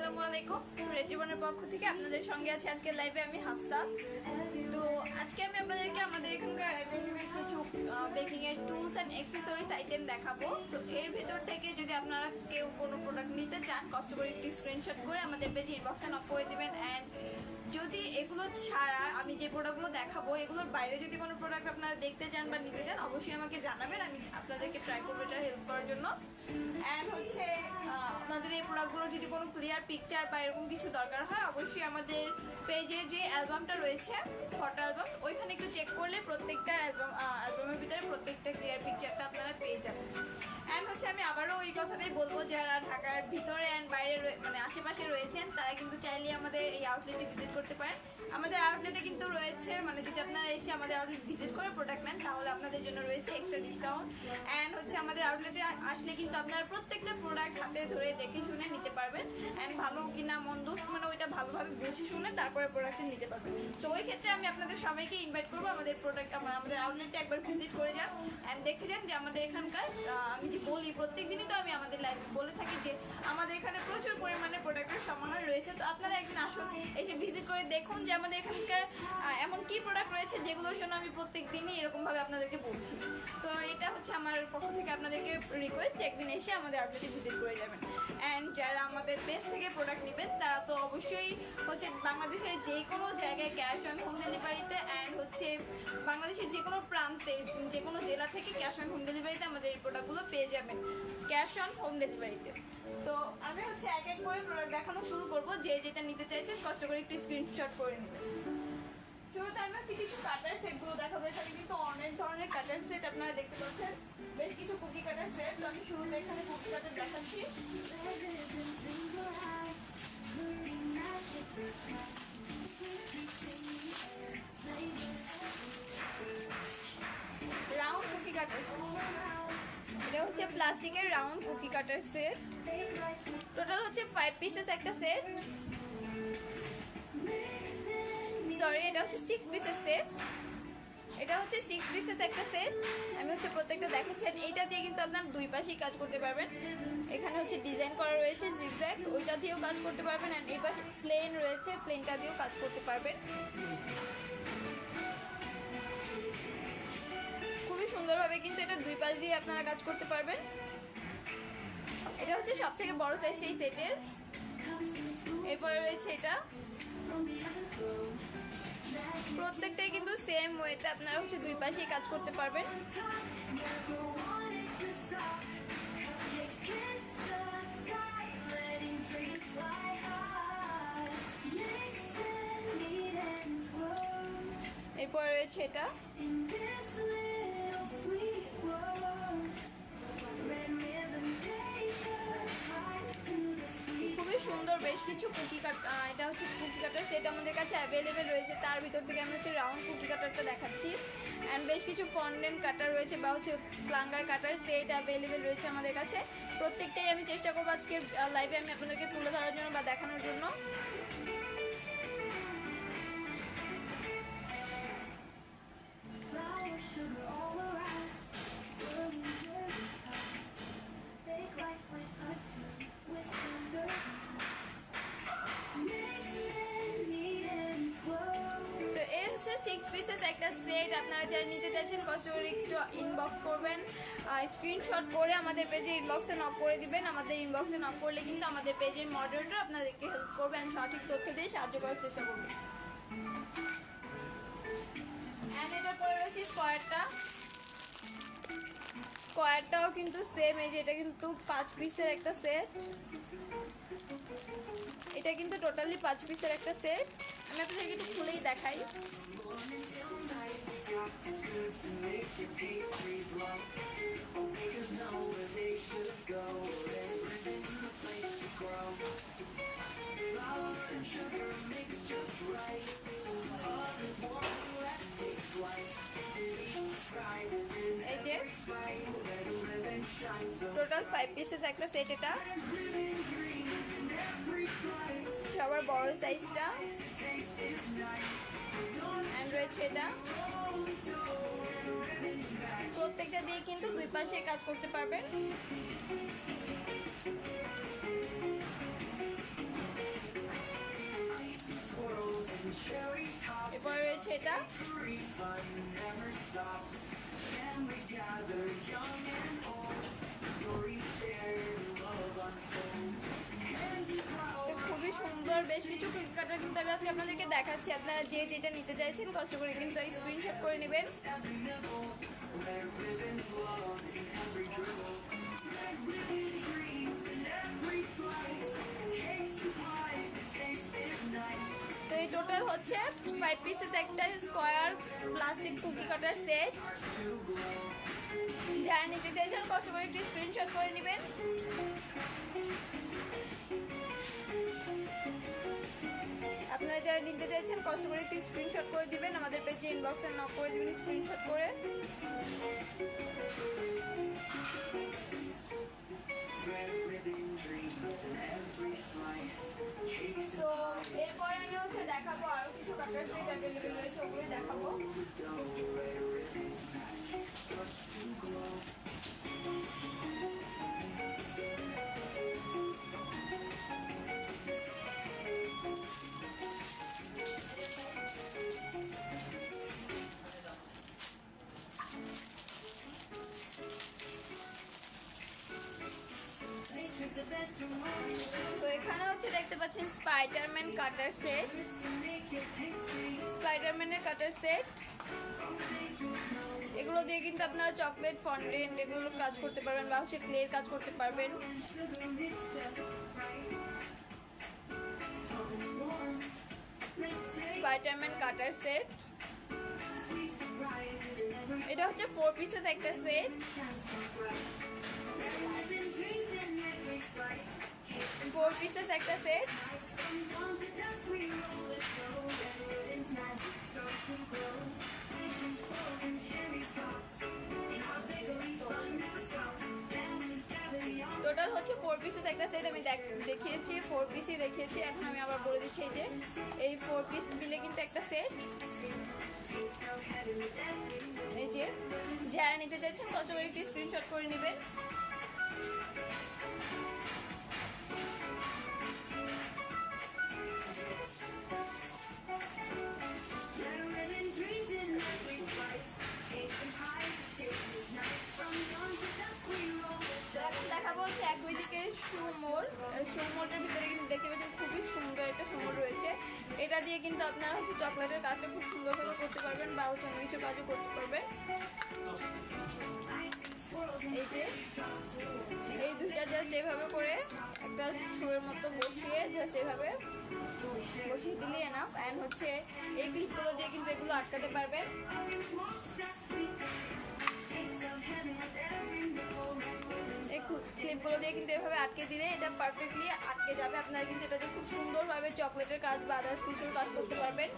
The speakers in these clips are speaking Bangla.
আসসালামু আলাইকুম। রেড রিবনের পক্ষ থেকে আপনাদের সঙ্গে আছে আজকের লাইভে আমি হাফসা। তো আজকে আমি আপনাদেরকে আমাদের এখানকার কিছু বেকিং এর টুলস এন্ড অ্যাক্সেসরিজ আইটেম দেখাবো। তো এর ভিতর থেকে যদি আপনারা কেউ কোনো প্রোডাক্ট নিতে চান, কষ্ট করে একটি স্ক্রিনশট করে আমাদের পেজে ইনবক্সে নক করে দিবেন। অ্যান্ড যদি এগুলো ছাড়া আমি যে প্রোডাক্টগুলো দেখাবো এগুলোর বাইরে যদি কোনো প্রোডাক্ট আপনারা দেখতে চান বা নিতে চান, অবশ্যই আমাকে জানাবেন, আমি আপনাদেরকে ট্রাই করবো এটা হেল্প করার জন্য। অ্যান্ড হচ্ছে আমাদের এই প্রোডাক্টগুলোর যদি কোনো ক্লিয়ার পিকচার বা এরকম কিছু দরকার হয়, অবশ্যই আমাদের পেজের যে অ্যালবামটা রয়েছে ফটো অ্যালবাম, ওইখানে একটু চেক করলে প্রত্যেকটা অ্যালবামের ভিতরে প্রত্যেকটা ক্লিয়ার পিকচারটা আপনারা পেয়ে যাবেন। অ্যান্ড হচ্ছে আমি আবারও ওই কথাটাই বলবো, যারা ঢাকার ভিতরে অ্যান্ড বাইরে মানে আশেপাশে রয়েছেন তারা কিন্তু চাইলে আমাদের এই আউটলেটে ভিজিট করতে পারেন। আমাদের আউটলেটে কিন্তু রয়েছে, মানে যদি আপনারা এসে আমাদের আউটলেট ভিজিট করে প্রোডাক্ট নেন তাহলে আপনাদের জন্য রয়েছে এক্সট্রা ডিসকাউন্ট। অ্যান্ড হচ্ছে আমাদের আউটলেটে আসলে কিন্তু আপনারা প্রত্যেকটা প্রোডাক্ট হাতে ধরে দেখে শুনে নিতে পারবেন। অ্যান্ড ভালো কিনা মন্দ মানে ওইটা ভালোভাবে বুঝে শুনে তারপরে প্রোডাক্টটা নিতে পারবেন। তো ওই ক্ষেত্রে আমি আপনাদের সবাইকে ইনভাইট করবো আমাদের আমাদের আউটলেটে একবার ভিজিট করে যান অ্যান্ড দেখে যান যে আমাদের এখানকার আমি যে বলি প্রত্যেক দিনই তো আমি আমাদের লাইভে বলে থাকি যে আমাদের এখানে প্রচুর পরিমাণে প্রোডাক্টের সমাহার রয়েছে। তো আপনারা একদিন আসুন, এসে ভিজিট করে দেখুন যে আমাদের এখানকার এমন কি প্রোডাক্ট রয়েছে যেগুলোর জন্য আমি প্রত্যেক দিনই এরকমভাবে আপনাদেরকে বলছি। তো এটা হচ্ছে আমার পক্ষ থেকে আপনাদেরকে রিকোয়েস্ট যে একদিন এসে আমাদের আউটলেটে ভিজিট করে যাবেন। অ্যান্ড যারা আমাদের পেজ থেকে প্রোডাক্ট নেবেন তারা তো অবশ্যই হচ্ছে বাংলাদেশের যে কোনো জায়গায় ক্যাশ অন হোম ডেলিভারিতে অ্যান্ড হচ্ছে বাংলাদেশের যে কোনো প্রান্তে যে কোনো জেলা থেকে ক্যাশ অন হোম ডেলিভারিতে আমাদের এই প্রোডাক্টগুলো পেয়ে যাবেন, ক্যাশ অন হোম ডেলিভারিতে। তো আমি হচ্ছে এক এক করে প্রোডাক্ট দেখানো শুরু করবো, যে যেটা নিতে চাইছেন কষ্ট করে একটু স্ক্রিনশট করে নেবেন। শুরুতে আমি হচ্ছে কিছু কাটার সেটগুলো দেখাবো। এখানে কিন্তু অনেক ধরনের কাটার সেট আপনারা দেখতে পাচ্ছেন, বেশ কিছু কুকি কাটার সেট। তো আমি শুরুতে এখানে কুকি কাটার দেখাচ্ছি। রাউন্ড কুকি কাটার সেট, এটা হচ্ছে প্লাস্টিকের round cookie cutter set. Total হচ্ছে 5 পিসেস একটা সেট, সরি এটা হচ্ছে 6 পিসেস সেট। এটা হচ্ছে 6 পিসেস একটা সেট। আমি হচ্ছে প্রত্যেকটা দেখাচ্ছি। এইটা দিয়ে কিন্তু আপনার দুই পাশেই কাজ করতে পারবেন। এখানে হচ্ছে ডিজাইন করা রয়েছে জিগজ্যাগ, ওইটা দিয়েও কাজ করতে পারবেন। অ্যান্ড এই পাশে প্লেন রয়েছে, প্লেনটা দিয়েও কাজ করতে পারবেন। খুবই সুন্দরভাবে কিন্তু এটা দুই পাশ দিয়ে আপনারা কাজ করতে পারবেন। এটা হচ্ছে সব থেকে বড় সাইজটা এই সেটের। এরপরে রয়েছে এটা, প্রত্যেকটাই কিন্তু সেম ওয়েতে আপনারা হচ্ছে দুই পাশেই কাজ করতে পারবেন। এরপরে রয়েছে এটা, খুবই সুন্দর বেশ কিছু কুকি কাট। এটা হচ্ছে কুকি কাটার সেট আমাদের কাছে অ্যাভেলেবেল রয়েছে। তার ভিতর থেকে আমি হচ্ছে রাউন্ড কুকি কাটারটা দেখাচ্ছি। অ্যান্ড বেশ কিছু ফন্ডেন্ট কাটার রয়েছে বা হচ্ছে প্লাঙ্গার কাটার সেট অ্যাভেলেবেল রয়েছে আমাদের কাছে। প্রত্যেকটাই আমি চেষ্টা করবো আজকের লাইভে আমি আপনাদেরকে তুলে ধরার জন্য বা দেখানোর জন্য। তো এই হচ্ছে 6 পিসেস একটা সেট। আপনারা যারা নিতে চাইছেন কষ্ট করে একটু ইনবক্স করবেন, স্ক্রিনশট করে আমাদের পেজে ইনবক্সে নক করে দিবেন। আমাদের ইনবক্সে নক করলে কিন্তু আমাদের পেজের মডারেটর আপনাদেরকে হেল্প করবেন, সঠিক তথ্য দিয়ে সাহায্য করার চেষ্টা করবেন। অ্যান্ড এটার পরে রয়েছে স্কোয়ারটা। স্কোয়ারটাও কিন্তু সেম, এই যে এটা কিন্তু 5 পিসের একটা সেট। এটা কিন্তু টোটালি 5 পিসের একটা সেট। আমি আপনাদেরকে একটু খুলেই দেখাই। এই যে টোটাল 5 পিসেস একটা সেট। এটা সবার বড় সাইজটা। অ্যান্ড রয়েছে এটা, প্রত্যেকটা দিয়ে কিন্তু দুই পাশে কাজ করতে পারবেন। হচ্ছে এটা। খুবই সুন্দর বেশ কিছু কুকি কাটার কিন্তু আমি আজকে আপনাদেরকে দেখাচ্ছি। আপনারা যে যেটা নিতে চাইছেন কষ্ট করে কিন্তু স্ক্রিনশট করে নেবেন। তো এই টোটাল হচ্ছে 5 পিসেস একটা square plastic cookie cutter set. যারা নিতে চাইছেন কষ্ট করে একটু স্ক্রিনশট করে নেবেন। আপনারা যারা নিতে চাইছেন কষ্ট করে একটু স্ক্রিনশট করে দিবেন, আমাদের পেজে ইনবক্সে নক করে দিবেন স্ক্রিনশট করে। তো এরপরে আমি হচ্ছে দেখাবো আরো কিছু কাটার সেট অ্যাভেলেবেল রয়েছে, ওগুলোই দেখাবো। তো এখানে হচ্ছে দেখতে পাচ্ছেন স্পাইডারম্যান কাটার সেট, স্পাইডারম্যানের কাটার সেট। এগুলো দিয়ে কিন্তু আপনারা চকলেট ফন্ডেন্ট এগুলো কাজ করতে পারবেন বা হচ্ছে ক্লের কাজ করতে পারবেন। স্পাইডারম্যান কাটার সেট, এটা হচ্ছে 4 পিসেস একটা সেট। 4 পিসেস একটা সেট। টোটাল হচ্ছে 4 পিসেস একটা সেট। আমি দেখিয়েছি 4 পিসই দেখিয়েছি, এখন আমি আবার বলে দিচ্ছি যে এই 4 পিস মিলে কিন্তু একটা সেট। এই যে যারা নিতে চাইছেন কষ্ট করে একটি স্ক্রিনশট করে নেবেন। দেখাবো হচ্ছে অ্যাকুইজিকের শুমোর। শুমোরটার ভিতরে কিন্তু দেখতে পাচ্ছেন খুবই সুন্দর একটা শুমোর রয়েছে। এটা দিয়ে কিন্তু আপনারা হচ্ছে চকলেটের কাজটা খুব সুন্দরভাবে করতে পারবেন বা হচ্ছে অন্য কিছু কাজও করতে পারবেন। এই যে এই দুইটা জাস্ট এভাবে করে একটা শুয়ের মতো বসিয়ে জাস্ট এভাবে বসিয়ে দিলে এনাফ। অ্যান্ড হচ্ছে এই ক্লিপগুলো দিয়ে কিন্তু এগুলো আটকাতে পারবেন। এই ক্লিপগুলো দিয়ে কিন্তু এভাবে আটকে দিলে এটা পারফেক্টলি আটকে যাবে। আপনারা কিন্তু এটা দিয়ে খুব সুন্দরভাবে চকলেটের কাজ বা আদার্স কিছুর কাজ করতে পারবেন।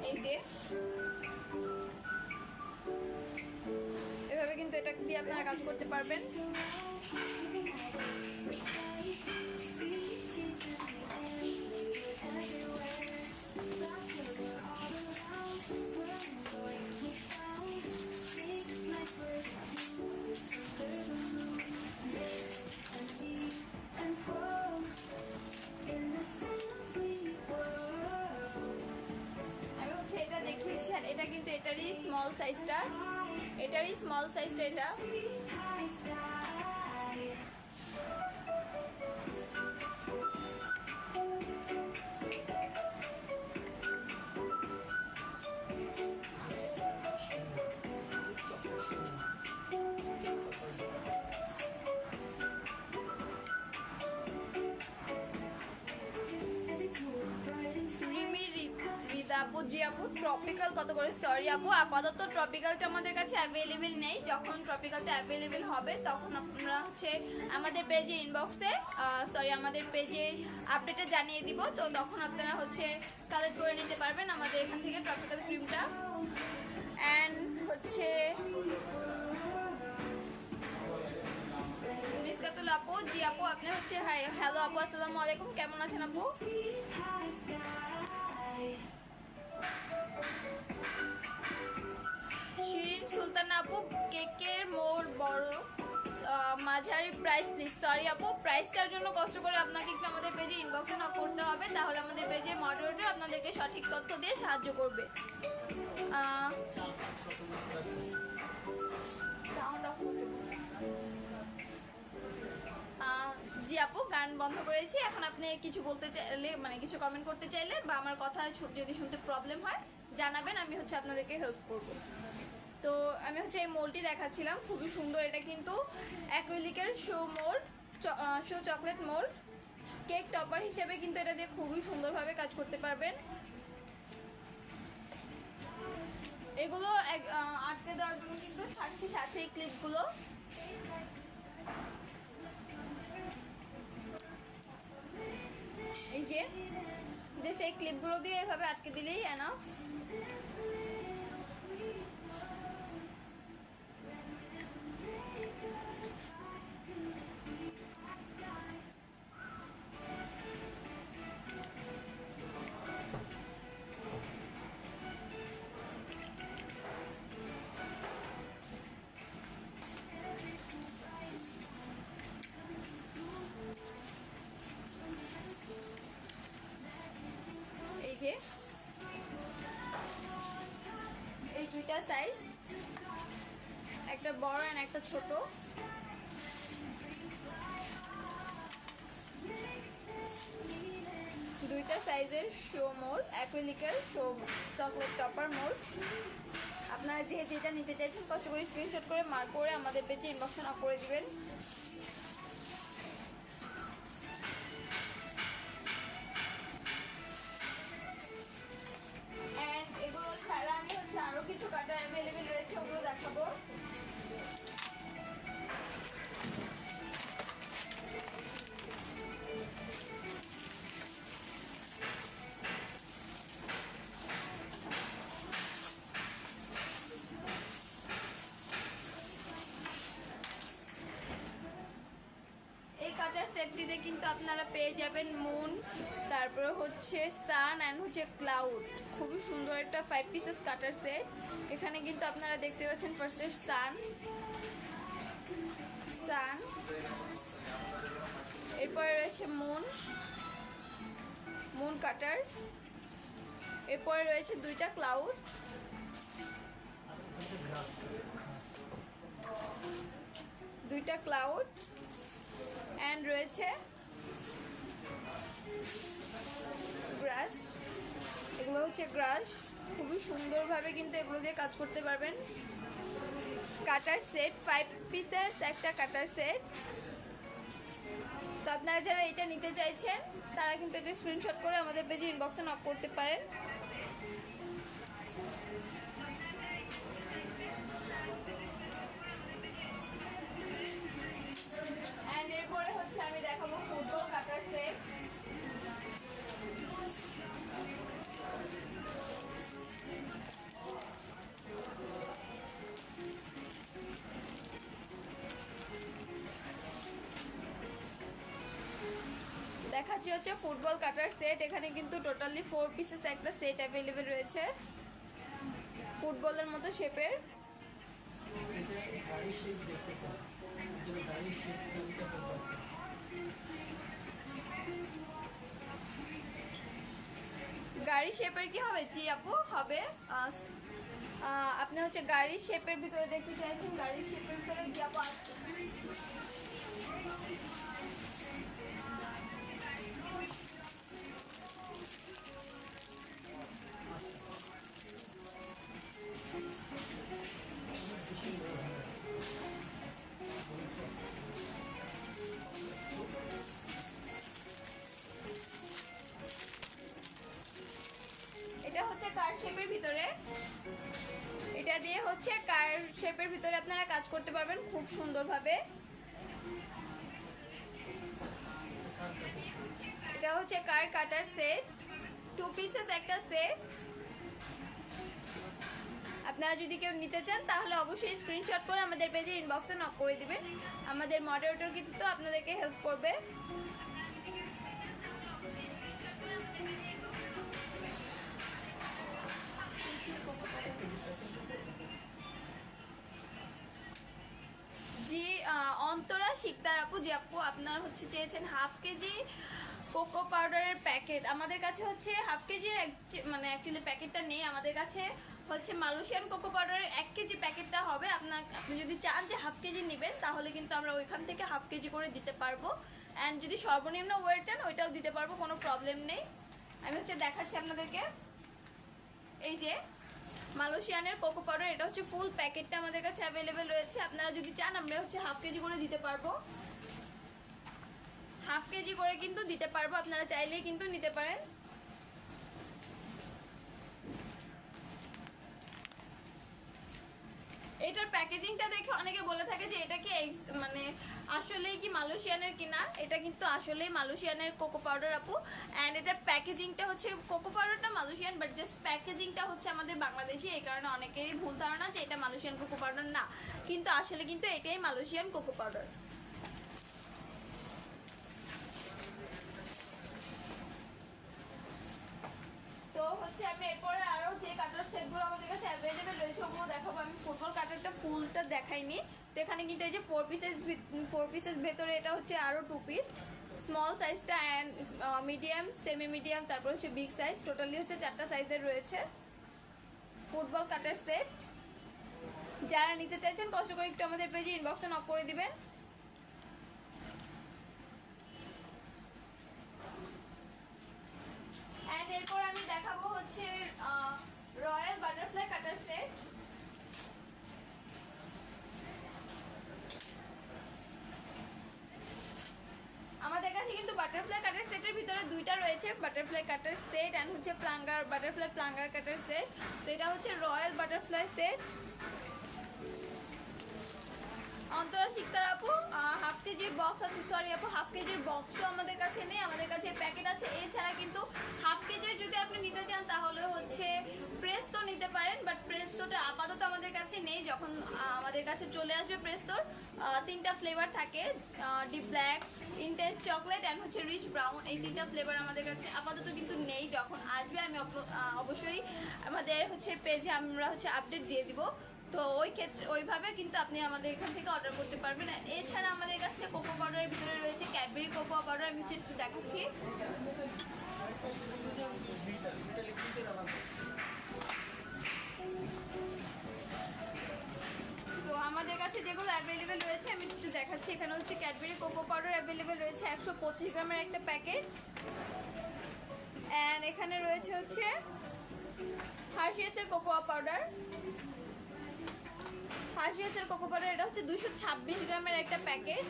এই যে এভাবে কিন্তু এটা দিয়ে আপনারা কাজ করতে পারবেন। এটা কিন্তু এটারই স্মল সাইজটা, এটা আপু জি আপু ট্রপিক্যাল কত করে? সরি আপু, আপাতত ট্রপিক্যালটা আমাদের কাছে অ্যাভেলেবেল নেই। যখন ট্রপিক্যালটা অ্যাভেলেবেল হবে তখন আপনারা হচ্ছে আমাদের পেজে ইনবক্সে আমাদের পেজে আপডেটে জানিয়ে দিব। তো তখন আপনারা হচ্ছে কালেক্ট করে নিতে পারবেন আমাদের এখান থেকে ট্রপিক্যাল ক্রিমটা। অ্যান্ড হচ্ছে মিসকাতুল আপু জি আপু আপনি হচ্ছে হাই হ্যালো আপু আসসালামু আলাইকুম, কেমন আছেন আপু? শিরিন সুলতানা আপু কেকের মোড় সাইজটার জন্য কষ্ট করে আপনাকে একটু আমাদের পেজে ইনবক্সে নক করতে হবে, তাহলে আমাদের পেজের মডারেটর আপনাদেরকে সঠিক তথ্য দিয়ে সাহায্য করবে। জি আপু, গান বন্ধ করেছি। এখন আপনি কিছু বলতে চাইলে, মানে কিছু কমেন্ট করতে চাইলে বা আমার কথা যদি শুনতে প্রবলেম হয় জানাবেন, আমি আপনাদেরকে হেল্প করব। তো আমি এই মোল্ডটি দেখাচ্ছিলাম, খুবই সুন্দর। এটা কিন্তু অ্যাক্রিলিকের show mould, show chocolate mould. Cake topper হিসেবে কিন্তু এটা দিয়ে খুবই সুন্দরভাবে কাজ করতে পারবেন। এগুলো আটকে দেওয়ার জন্য কিন্তু থাকছে সাথে এই ক্লিপগুলো। এই যে সেই ক্লিপগুলো দিয়ে এভাবে আটকে দিলেই এনাফ। এই যে এই দুইটা সাইজ, একটা বড় আর একটা ছোট। দুইটা সাইজের শো মোল্ড, অ্যাক্রিলিকের শো চকলেট টপার মোল্ড। আপনারা যেটা নিতে চাইছেন কষ্ট করে স্ক্রিনশট করে মার্ক করে আমাদের পেজে ইনবক্সে নক করে দিবেন। এগুলো ছাড়া আমি আরো কিছু কাটার অ্যাভেলেবেল রয়েছে, ওগুলো দেখাবো। এই কাটার সেটটিতে কিন্তু আপনারা পেয়ে যাবেন মুন, তারপরে সান অ্যান্ড ক্লাউড। খুবই সুন্দর একটা 5 পিসেস কাটার সেট। এখানে কিন্তু আপনারা দেখতে পাচ্ছেন ফার্স্টে সান, এরপরে রয়েছে মুন কাটার, এরপরে রয়েছে দুইটা ক্লাউড, অ্যান্ড রয়েছে গ্রাস। এগুলো গ্রাস। খুবই সুন্দরভাবে কিন্তু এগুলো দিয়ে কাজ করতে পারবেন। কাটার সেট 5 পিসের একটা কাটার সেট। তো আপনারা যারা এটা নিতে চাইছেন তারা কিন্তু এটা স্ক্রিনশট করে আমাদের পেজে ইনবক্সে নক করতে পারেন। এরপরে আমি দেখাবো ফুটবল কাটার সেট। দেখাচ্ছি ফুটবল কাটার সেট। এখানে কিন্তু টোটালি 4 পিসেস একটা সেট অ্যাভেলেবেল রয়েছে, ফুটবলের মতো শেপের। গাড়ি শেপের কি হবে? জি আপু, হবে। আপনি গাড়ি শেপের ভিতরে দেখতে চাইছেন? গাড়ি শেপের ভিতরে জি আপু আছে। এটা কার শেপের ভিতরে, এটা দিয়ে কার শেপের ভিতরে আপনারা কাজ করতে পারবেন খুব সুন্দরভাবে। এটা কার কাটার সেট, 2 পিসেস একটা সেট। আপনারা যদি কেউ নিতে চান তাহলে অবশ্যই স্ক্রিনশট করে আমাদের পেজে ইনবক্সে নক করে দিবেন। আমাদের মডারেটর কিন্তু আপনাদেরকে হেল্প করবে। জি অন্তরা শিকদার আপু, যে আপু আপনার হচ্ছে চেয়েছেন হাফ কেজি কোকো পাউডারের প্যাকেট। আমাদের কাছে হচ্ছে হাফ কেজির মানে অ্যাকচুয়ালি প্যাকেটটা নেই, আমাদের কাছে হচ্ছে মালয়েশিয়ান কোকো পাউডারের 1 কেজি প্যাকেটটা হবে। আপনি যদি চান যে হাফ কেজি নেবেন তাহলে কিন্তু আমরা ওইখান থেকে হাফ কেজি করে দিতে পারবো। অ্যান্ড যদি সর্বনিম্ন ওয়েট চান ওইটাও দিতে পারবো, কোনো প্রবলেম নেই। আমি হচ্ছে দেখাচ্ছি আপনাদেরকে, এই যে মালয়েশিয়ানের কোকো পাউডার, এটা হচ্ছে ফুল প্যাকেটটা আমাদের কাছে অ্যাভেলেবেল রয়েছে। আপনারা যদি চান আমরা হচ্ছে হাফ কেজি করে দিতে পারবো, হাফ কেজি করে কিন্তু দিতে পারবো, আপনারা চাইলেই কিন্তু নিতে পারেন। এটার প্যাকেজিংটা দেখে অনেকে বলে থাকে যে এটা কি মানে আসলেই কি মালয়েশিয়ানের কিনা। এটা কিন্তু আসলেই মালয়েশিয়ানের কোকো পাউডার আপু। অ্যান্ড এটার প্যাকেজিংটা হচ্ছে কোকো পাউডারটা মালয়েশিয়ান, বাট জাস্ট প্যাকেজিংটা হচ্ছে আমাদের বাংলাদেশি। এই কারণে অনেকেরই ভুল ধারণা যে এটা মালয়েশিয়ান কোকো পাউডার না, কিন্তু আসলে কিন্তু এটাই মালয়েশিয়ান কোকো পাউডার। তো হচ্ছে আমি এরপরে আরো যে কাটার সেটগুলো আমাদের কাছে অ্যাভেলেবেল রয়েছে ওগুলো দেখাবো। আমি ফুটবল কাটারটা ফুলটা দেখাইনি। তো এখানে কিন্তু এই যে 4 পিসেস ভেতরে এটা হচ্ছে আরো 2 পিস, স্মল সাইজটা অ্যান্ড মিডিয়াম, সেমি মিডিয়াম, তারপর হচ্ছে বিগ সাইজ, টোটালি হচ্ছে 4টা সাইজের রয়েছে ফুটবল কাটার সেট। যারা নিতে চাইছেন কষ্ট করে একটু আমাদের পেজে ইনবক্সে নক করে দিবেন। অ্যান্ড এরপর আমি দেখাবো হচ্ছে রয়্যাল বাটারফ্লাই কাটার সেট। আমাদের কাছে কিন্তু বাটারফ্লাই কাটার সেটের ভিতরে দুইটা রয়েছে, বাটারফ্লাই কাটার সেট অ্যান্ড হচ্ছে বাটারফ্লাই প্লাঙ্গার কাটার সেট। তো এটা হচ্ছে royal butterfly set. Antara Sikdar আপু হাফ কেজির বক্স আছে, সরি আপু হাফ কেজির বক্সও আমাদের কাছে নেই, আমাদের কাছে প্যাকেট আছে। এছাড়া কিন্তু হাফ কেজির যদি আপনি নিতে চান তাহলে হচ্ছে প্রেস্তো নিতে পারেন, বাট প্রেস্তোটা আপাতত আমাদের কাছে নেই। যখন আমাদের কাছে চলে আসবে প্রেস্তোর 3টা ফ্লেভার থাকে, deep black, intense chocolate and হচ্ছে রিচ ব্রাউন, এই 3টা ফ্লেভার আমাদের কাছে আপাতত কিন্তু নেই। যখন আসবে আমি অবশ্যই আমাদের হচ্ছে পেজে আমরা হচ্ছে আপডেট দিয়ে দিব। তো ওই ক্ষেত্রে ওইভাবে কিন্তু আপনি আমাদের এখান থেকে অর্ডার করতে পারবেন। এছাড়া আমাদের কাছে কোকো পাউডারের ভিতরে রয়েছে ক্যাডবেরি কোকো পাউডার, আমি হচ্ছে একটু দেখাচ্ছি। তো আমাদের কাছে যেগুলো অ্যাভেলেবেল রয়েছে আমি একটু দেখাচ্ছি। এখানে হচ্ছে ক্যাডবেরি কোকো পাউডার অ্যাভেলেবেল রয়েছে 125 গ্রামের একটা প্যাকেট। অ্যান্ড এখানে রয়েছে হচ্ছে হার্শিয়াসের কোকোয়া পাউডার, হার্শিয়াসের কোকো পাউডার, এটা হচ্ছে 226 গ্রামের একটা প্যাকেট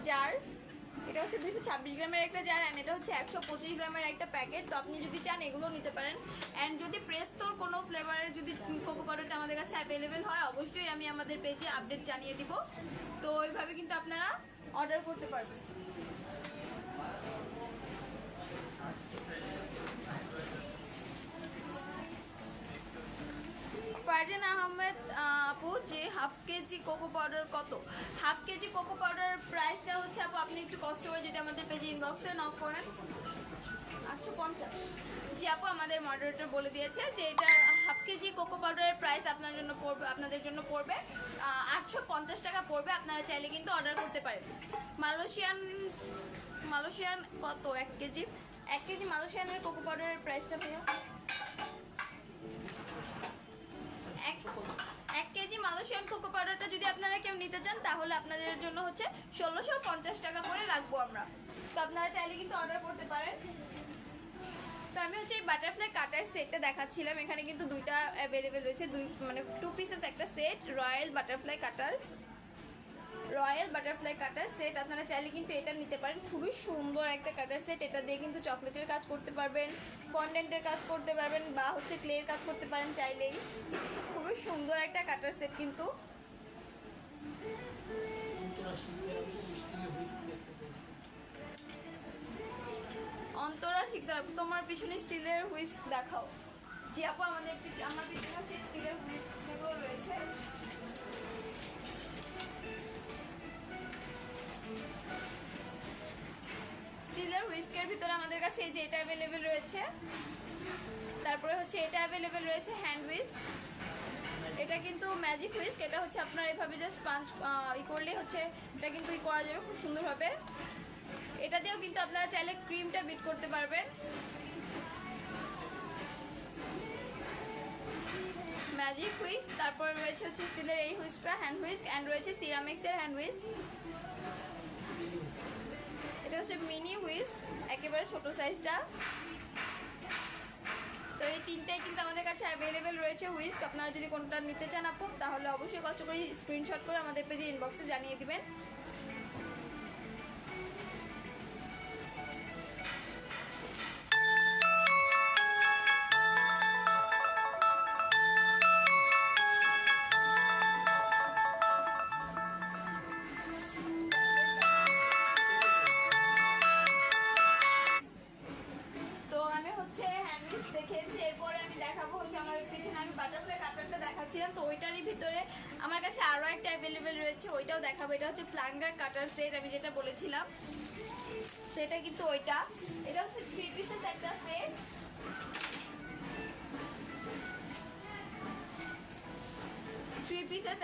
জার। এটা হচ্ছে 226 গ্রামের একটা জার অ্যান্ড এটা হচ্ছে 125 গ্রামের একটা প্যাকেট। তো আপনি যদি চান এগুলো নিতে পারেন। অ্যান্ড যদি প্রেস্তোর কোনো ফ্লেভারের যদি কোকো পাউডারটা আমাদের কাছে অ্যাভেলেবেল হয় অবশ্যই আমি আমাদের পেজে আপডেট জানিয়ে দিব। তো ওইভাবে কিন্তু আপনারা অর্ডার করতে পারবেন। ফারজান আহমেদ আপু যে হাফ কেজি কোকো পাউডার কত? হাফ কেজি কোকো পাউডার প্রাইসটা হচ্ছে আপু আপনি একটু কষ্ট করে যদি আমাদের পেজে ইনবক্সে নক করেন 850। জি আপু আমাদের মডারেটর বলে দিয়েছে যে এটা হাফ কেজি কোকো পাউডারের প্রাইস আপনাদের জন্য পড়বে 850 টাকা পড়বে। আপনারা চাইলে কিন্তু অর্ডার করতে পারেন। মালয়েশিয়ান কত 1 কেজি? 1 কেজি মালয়েশিয়ানের কোকো পাউডারের প্রাইসটা ভাইয়া 1 কেজি মালয়েশিয়ান কোকো পাউডারটা যদি আপনারা কেউ নিতে চান তাহলে আপনাদের জন্য হচ্ছে 1650 টাকা করে রাখবো আমরা। তো আপনারা চাইলে কিন্তু অর্ডার করতে পারেন। তো আমি হচ্ছে এই বাটারফ্লাই কাটার সেটটা দেখাচ্ছিলাম। এখানে কিন্তু দুইটা অ্যাভেলেবেল রয়েছে, মানে 2 পিসেস একটা set, royal butterfly cutter set. আপনারা চাইলে কিন্তু এটা নিতে পারেন। খুবই সুন্দর একটা কাটার সেট। এটা দিয়ে কিন্তু চকলেটের কাজ করতে পারবেন, ফন্ডেন্টের কাজ করতে পারবেন বা হচ্ছে ক্লের কাজ করতে পারেন চাইলেই। খুবই সুন্দর একটা কাটার সেট কিন্তু। অন্তরা শিকদার তোমার পিছনে স্টিলের হুইস্ক দেখাও। জি আপু আমার পিছনে হচ্ছে স্টিলের হুইস্ক যেগুলো রয়েছে। স্টিলের হুইস্কের ভিতরে আমাদের কাছে এই যে এটা অ্যাভেলেবেল রয়েছে, তারপরে হচ্ছে এটা অ্যাভেলেবেল রয়েছে হ্যান্ড হুইস্ক, এটা কিন্তু ম্যাজিক হুইস্ক, এটা হচ্ছে আপনার এভাবে জাস্ট পাঞ্চ করলেই হচ্ছে এটা কিন্তু করা যাবে খুব সুন্দরভাবে। এটা দিয়েও কিন্তু আপনারা চাইলে ক্রিমটা বিট করতে পারবেন। ম্যাজিক হুইস্ক, তারপর রয়েছে হচ্ছে স্টিলের এই হুইস্কটা হ্যান্ড হুইস্ক, অ্যান্ড রয়েছে সিরামিক্সের হ্যান্ড হুইস্ক। এটা হচ্ছে মিনি হুইস্ক, একেবারে ছোট সাইজটা। তো এই তিনটাই কিন্তু আমাদের কাছে অ্যাভেলেবেল রয়েছে হুইস্ক। আপনারা যদি কোনটা নিতে চান আপু, তাহলে অবশ্যই কষ্ট করে স্ক্রিনশট করে আমাদের পেজে ইনবক্সে জানিয়ে দিবেন। দেখেছি, এরপরে আমি দেখাবো হচ্ছে আমার পিছনে আমি বাটারফ্লাই কাটারটা দেখাচ্ছিলাম, তো ওইটারই ভিতরে আমার কাছে আরও একটা অ্যাভেলেবেল রয়েছে, ওইটাও দেখাবো। এটা হচ্ছে প্লাঙ্গার কাটার সেট, আমি যেটা বলেছিলাম সেটা কিন্তু ওইটা। এটা হচ্ছে 3 পিসেস একটা সেট।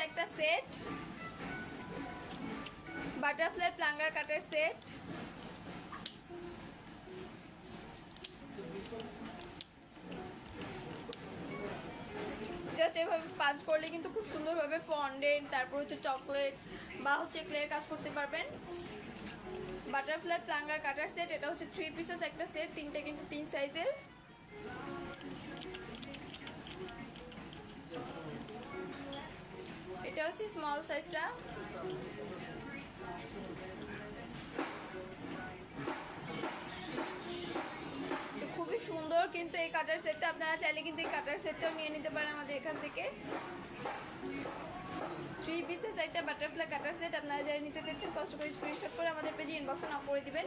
একটা set butterfly plunger cutter set. Just এভাবে পাঁচ করলে কিন্তু খুব সুন্দরভাবে ফন্ডেন্ট, তারপর হচ্ছে চকলেট বা হচ্ছে ক্লের কাজ করতে পারবেন। বাটারফ্লাই প্লাঙ্গার কাটার সেট, এটা হচ্ছে 3 পিসেস একটা সেট, তিনটে কিন্তু 3 সাইজের। এটা হচ্ছে স্মল সাইজটা। খুবই সুন্দর কিন্তু এই কাটার সেটটা, আপনারা চাইলে কিন্তু এই কাটার সেটটাও নিয়ে নিতে পারেন আমাদের এখান থেকে। 3 পিসেস একটা বাটারফ্লাই কাটার সেট, আপনারা যারা নিতে চাচ্ছেন কষ্ট করে স্ক্রিনশট করে আমাদের পেজে ইনবক্সে নক করে দিবেন।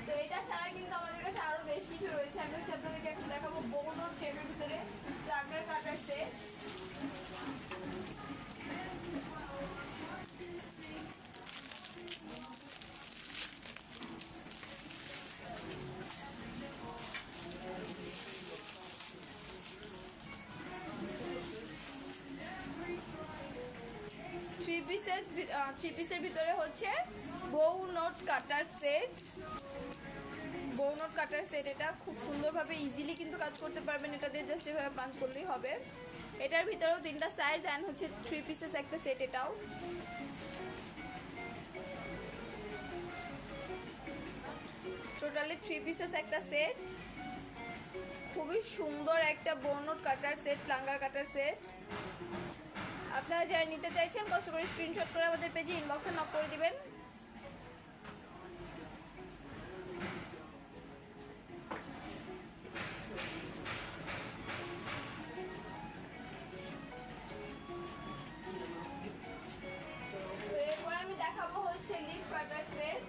তো এটা ছাড়া কিন্তু আমাদের কাছে আরো বেশ কিছু রয়েছে, আমি হচ্ছে আপনাদেরকে একটু দেখাবো বোনোর শেপের ভিতরে প্লাঙ্গার কাটার সেট। থ্রি পিসের ভিতরে হচ্ছে বউ নোট কাটার সেট। বউ নোট কাটার সেট, এটা খুব সুন্দরভাবে ইজিলি কিন্তু কাজ করতে পারবেন, এটা দিয়ে জাস্ট এভাবে পাঞ্চ করলেই হবে। এটার ভিতরেও 3টা সাইজ অ্যান্ড হচ্ছে 3 পিসেস একটা সেট। এটাও টোটালি 3 পিসেস একটা সেট। খুবই সুন্দর একটা বউ নোট কাটার সেট, প্লাঙ্গার কাটার সেট। আপনারা যারা নিতে চাইছেন কষ্ট করে স্ক্রিনশট করে আমাদের পেজে ইনবক্সে নক করে দিবেন। তো এরপরে আমি দেখাবো হচ্ছে লিপ কাটার সেট।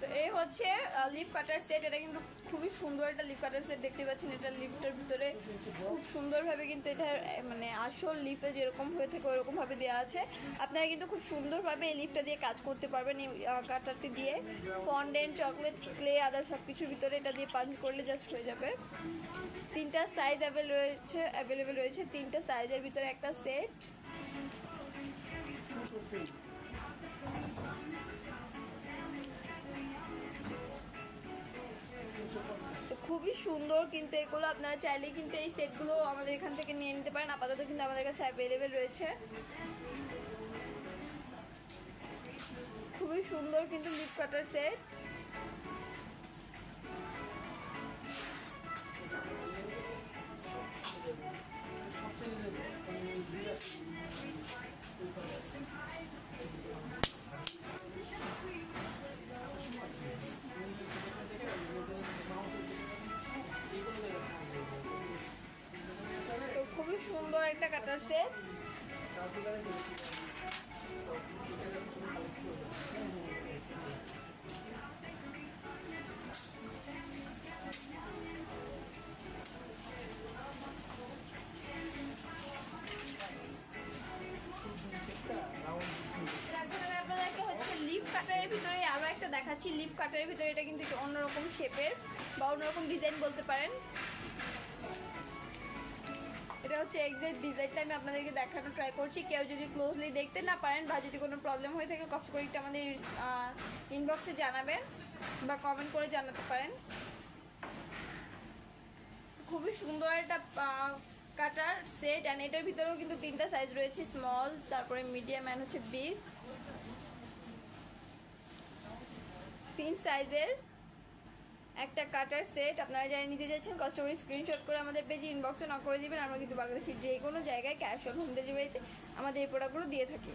তো এই হচ্ছে লিপ কাটার সেট, এটা কিন্তু খুবই সুন্দর একটা লিপ কাটার সেট দেখতে পাচ্ছেন। এটা লিপটার ভিতরে খুব সুন্দরভাবে কিন্তু এটার মানে আসল লিপে যেরকম হয়ে থাকে ওরকমভাবে দেওয়া আছে। আপনারা কিন্তু খুব সুন্দরভাবে এই লিপটা দিয়ে কাজ করতে পারবেন। এই কাটারটি দিয়ে ফন্ডেন্ট, চকলেট, ক্লে, আদার সব কিছুর ভিতরে এটা দিয়ে পাঞ্চ করলে জাস্ট হয়ে যাবে। 3টা সাইজ অ্যাভেলেবেল রয়েছে 3টা সাইজের ভিতরে একটা সেট। তো খুবই সুন্দর কিন্তু এগুলো, আপনারা চাইলে কিন্তু এই সেটগুলো আমাদের এখান থেকে নিয়ে নিতে পারেন। আপাতত কিন্তু আমাদের কাছে অ্যাভেলেবেল রয়েছে। খুবই সুন্দর কিন্তু লিপ কাটার সেট। খুবই সুন্দর একটা কাটার সেট। আপনাদেরকে হচ্ছে লিফ কাটারের ভিতরে আরো একটা দেখাচ্ছি। লিফ কাটারের ভিতরে এটা কিন্তু একটু অন্যরকম শেপের বা অন্যরকম ডিজাইন বলতে পারেন। এটা হচ্ছে এক্সাক্ট ডিজাইনটা আমি আপনাদেরকে দেখানোর ট্রাই করছি। কেউ যদি ক্লোজলি দেখতে না পারেন বা যদি কোনো প্রবলেম হয়ে থাকে কষ্ট করে একটু আমাদের ইনবক্সে জানাবেন বা কমেন্ট করে জানাতে পারেন। খুবই সুন্দর একটা কাটার সেট। অ্যান্ড এটার ভিতরেও কিন্তু 3টা সাইজ রয়েছে, স্মল, তারপরে মিডিয়াম অ্যান্ড হচ্ছে বিগ। 3 সাইজের একটা কাটার সেট। আপনারা যারা নিতে যাচ্ছেন কষ্ট করে স্ক্রিনশট করে আমাদের পেজে ইনবক্সে নক করে দিবেন। আমরা কিন্তু বাংলাদেশের যে কোনো জায়গায় ক্যাশ অন হোম ডেলিভারিতে আমাদের এই প্রোডাক্টগুলো দিয়ে থাকি।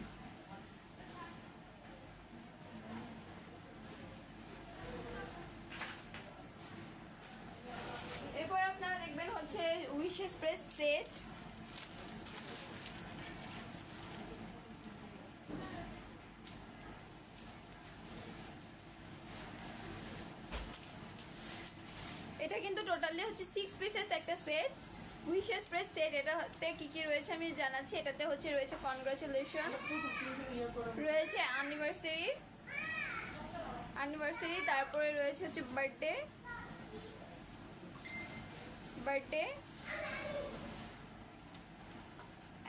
এরপর আপনারা দেখবেন হচ্ছে উইশেস প্রেস সেট। এটা কিন্তু টোটালি হচ্ছে 6 পিসেস একটা সেট, উইশেস প্রেস সেট। এটাতে কি কি রয়েছে আমি জানাচ্ছি। এটাতে হচ্ছে রয়েছে কনগ্রাচুলেশন, রয়েছে অ্যানিভার্সারি, তারপরে রয়েছে হচ্ছে বার্থডে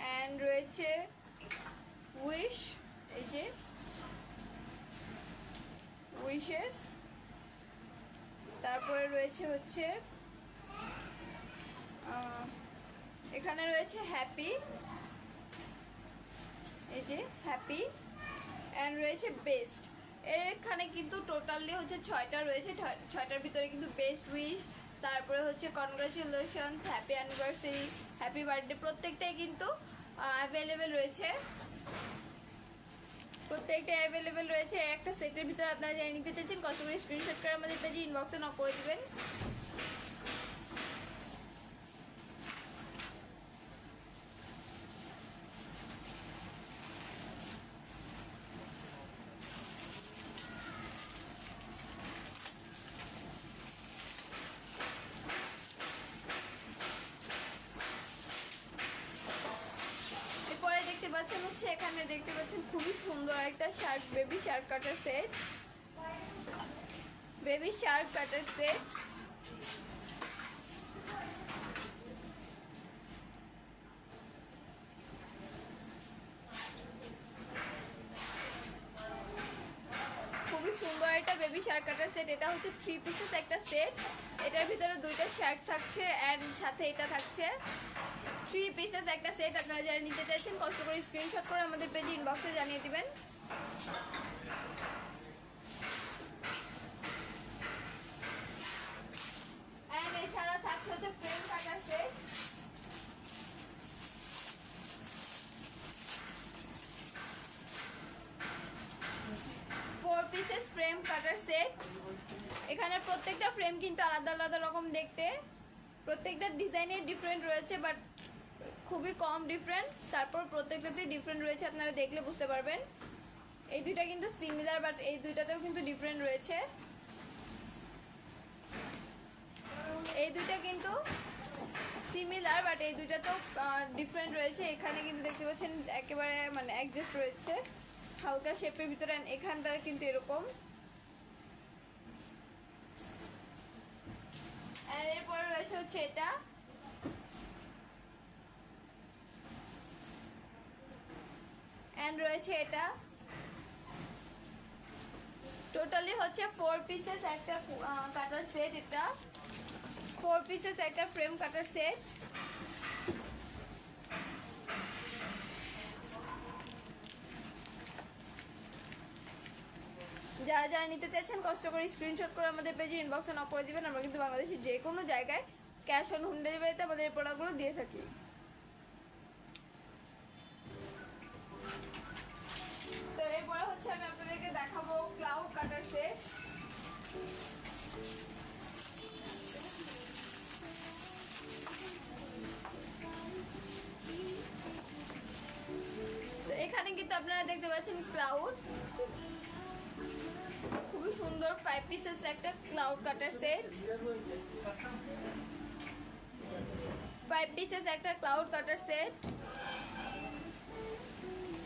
অ্যান্ড রয়েছে উইশ, এই যে উইশেস। তারপরে রয়েছে হচ্ছে এখানে রয়েছে হ্যাপি, এই যে হ্যাপি, অ্যান্ড রয়েছে বেস্ট। এখানে কিন্তু টোটালি হচ্ছে 6টা রয়েছে। 6টার ভিতরে কিন্তু বেস্ট উইশ, তারপরে হচ্ছে congratulations, happy anniversary, happy birthday, প্রত্যেকটাই কিন্তু অ্যাভেলেবেল রয়েছে। প্রত্যেকটা অ্যাভেলেবেল রয়েছে একটা সেটের ভিতরে। আপনারা যারা নিতে চাইছেন কষ্ট করে স্ক্রিনশট করে আমাদের পেজে ইনবক্সে নক করে দিবেন। দেখতে পাচ্ছেন হচ্ছে এখানে দেখতে পাচ্ছেন খুবই সুন্দর একটা শার্ট, বেবি শার্ট কাটার সেট, বেবি শার্ট কাটার সেট। খুবই সুন্দর একটা বেবি শার্ট কাটার সেট। এটা হচ্ছে 3 পিসেস একটা সেট। এটার ভিতরে 2টা শার্ট থাকছে অ্যান্ড সাথে এটা থাকছে। 3 পিসেস একটা সেট। আপনারা যারা নিতে চাইছেন কষ্ট করে স্ক্রিনশট করে আমাদের পেজে ইনবক্সে জানিয়ে দিবেন। অ্যান্ড এছাড়া থাকছে হচ্ছে ফ্রেম কাটার সেট। পিসেস ফ্রেম কাটার সেট। এখানে প্রত্যেকটা ফ্রেম কিন্তু আলাদা আলাদা রকম দেখতে, প্রত্যেকটা ডিজাইনে ডিফারেন্ট রয়েছে, বাট খুবই কম ডিফারেন্ট। তারপর প্রত্যেকটাতে ডিফারেন্ট রয়েছে, আপনারা দেখলে বুঝতে পারবেন। এই দুইটা কিন্তু সিমিলার, বাট এই দুইটাতেও কিন্তু ডিফারেন্ট রয়েছে। এই দুইটা কিন্তু সিমিলার, বাট এই দুইটাতেও ডিফারেন্ট রয়েছে। এখানে কিন্তু দেখতে পাচ্ছেন একেবারে মানে অ্যাডজাস্ট রয়েছে হালকা শেপের ভিতরে। এখানটা কিন্তু এরকম। আর এরপরে রয়েছে হচ্ছে এটা, এন্ড রয়েছে এটা। টোটালি হচ্ছে 4 পিসেস একটা কাটার সেট। এটা 4 পিসেস একটা ফ্রেম কাটার সেট। যারা যারা নিতে চাইছেন কষ্ট করে স্ক্রিনশট করে আমাদের পেজে ইনবক্সে নক করে দিবেন। আমরা কিন্তু বাংলাদেশের যে কোনো জায়গায় ক্যাশ অন হোম ডেলিভারিতে আমাদের এই প্রোডাক্টগুলো দিয়ে থাকি। তো এরপরে হচ্ছে আমি আপনাদেরকে দেখাবো ক্লাউড কাটার সেট। আপনারা দেখতে পাচ্ছেন ক্লাউড, খুবই সুন্দর 5 পিসেস একটা ক্লাউড কাটার সেট। 5 পিসেস একটা ক্লাউড কাটার সেট।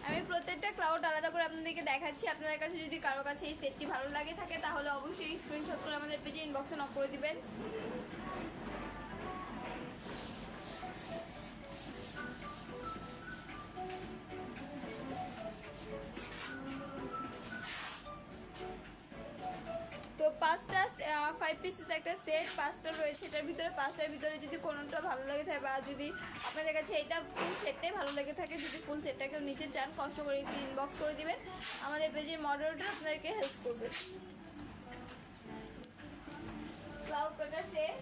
আমি প্রত্যেকটা ক্লাউড আলাদা করে আপনাদেরকে দেখাচ্ছি। আপনাদের কাছে যদি কারো কাছে এই সেটটি ভালো লাগে থাকে তাহলে অবশ্যই স্ক্রিনশট করে আমাদের পেজে ইনবক্সে নক করে দিবেন। তো 5টা 5 পিসেস একটা সেট, 5টা রয়েছে। এটার ভিতরে 5টার ভিতরে যদি কোনোটা ভালো লাগে থাকে বা যদি আপনাদের কাছে এটা ফুল সেটটাই ভালো লাগে থাকে, যদি ফুল সেটটাকেও নিতে চান কষ্ট করে একটু ইনবক্স করে দিবেন, আমাদের পেজের মডারেটর আপনাদেরকে হেল্প করবে। ক্লাউড কাটার সেট।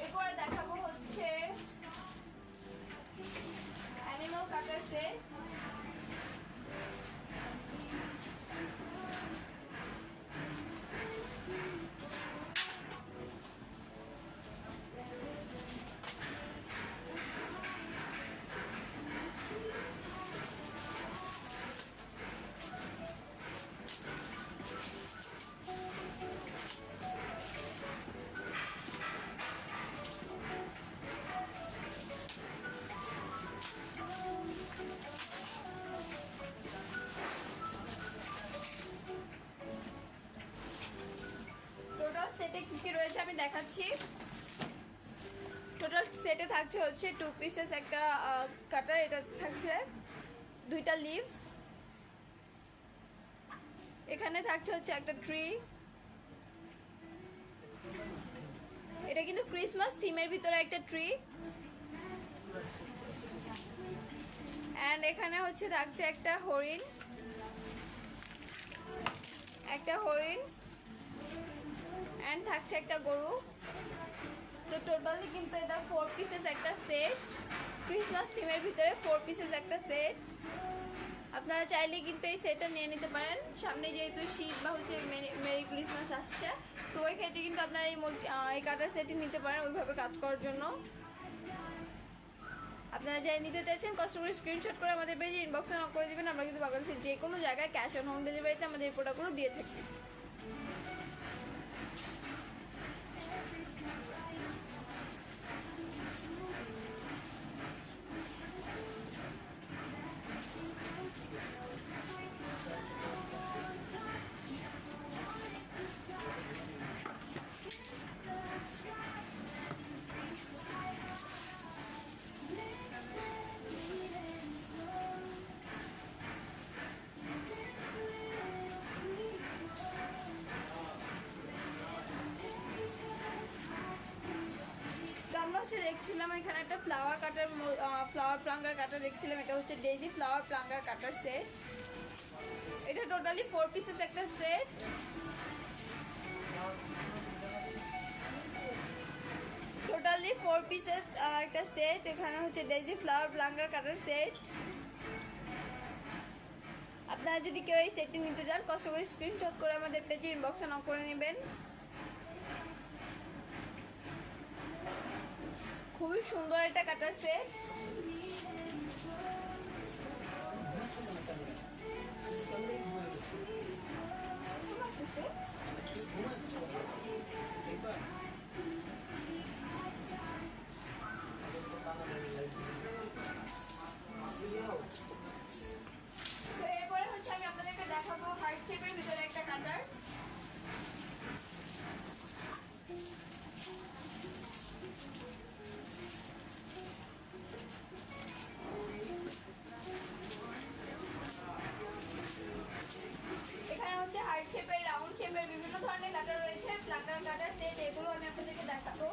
এরপরে দেখাবো হচ্ছে অ্যানিমাল কাটার সেট। টোটাল সেটে কি কি রয়েছে আমি দেখাচ্ছি। টোটাল সেটে থাকছে হচ্ছে 2 পিসেস একটা কাটার, এটা থাকছে 2টা লিভ, এখানে থাকছে হচ্ছে একটা ট্রি। এটা কিন্তু ক্রিসমাস থিমের ভিতরে একটা ট্রি। অ্যান্ড এখানে হচ্ছে থাকছে একটা হরিণ, অ্যান্ড থাকছে একটা গরু। তো টোটালি কিন্তু এটা 4 পিসেস একটা সেট, ক্রিসমাস থিমের ভিতরে 4 পিসেস একটা সেট। আপনারা চাইলে কিন্তু এই সেটটা নিয়ে নিতে পারেন, সামনে যেহেতু শীত বা হচ্ছে মেরি ক্রিসমাস আসছে, তো ওই ক্ষেত্রে কিন্তু আপনারা এই কাটার সেটটি নিতে পারেন ওইভাবে কাজ করার জন্য। আপনারা যারা নিতে চাইছেন কষ্ট করে স্ক্রিনশট করে আমাদের পেজে ইনবক্সে নক করে দেবেন। আমরা কিন্তু বাংলাদেশের যে কোনো জায়গায় ক্যাশ অন হোম ডেলিভারিতে আমাদের এই প্রোডাক্টগুলো দিয়ে থাকি। আমরা হচ্ছে দেখছিলাম এখানে একটা ফ্লাওয়ার প্লাঙ্গার কাটার দেখছিলাম, এটা হচ্ছে ডেইজি ফ্লাওয়ার প্লাঙ্গার কাটার সেট। এটা টোটালি 4 পিসেস একটা সেট। টোটালি 4 পিসেস একটা সেট। এখানে হচ্ছে ডেইজি ফ্লাওয়ার প্লাঙ্গার কাটার সেট। আপনারা যদি কেউ এই সেটটি নিতে চান কষ্ট করে স্ক্রিনশট করে আমাদের পেজে ইনবক্সে নক করে নেবেন। খুবই সুন্দর একটা কাটার সেট। তো এরপরে হচ্ছে আমি আপনাদেরকে দেখাবো হার্ট শেপের ভিতরে একটা কাটার। এখানে হচ্ছে হার্ট শেপের, রাউন্ড শেপের বিভিন্ন ধরনের কাটার রয়েছে, প্লাঙ্গার কাটার সেট, এগুলো আমি আপনাদেরকে দেখাবো।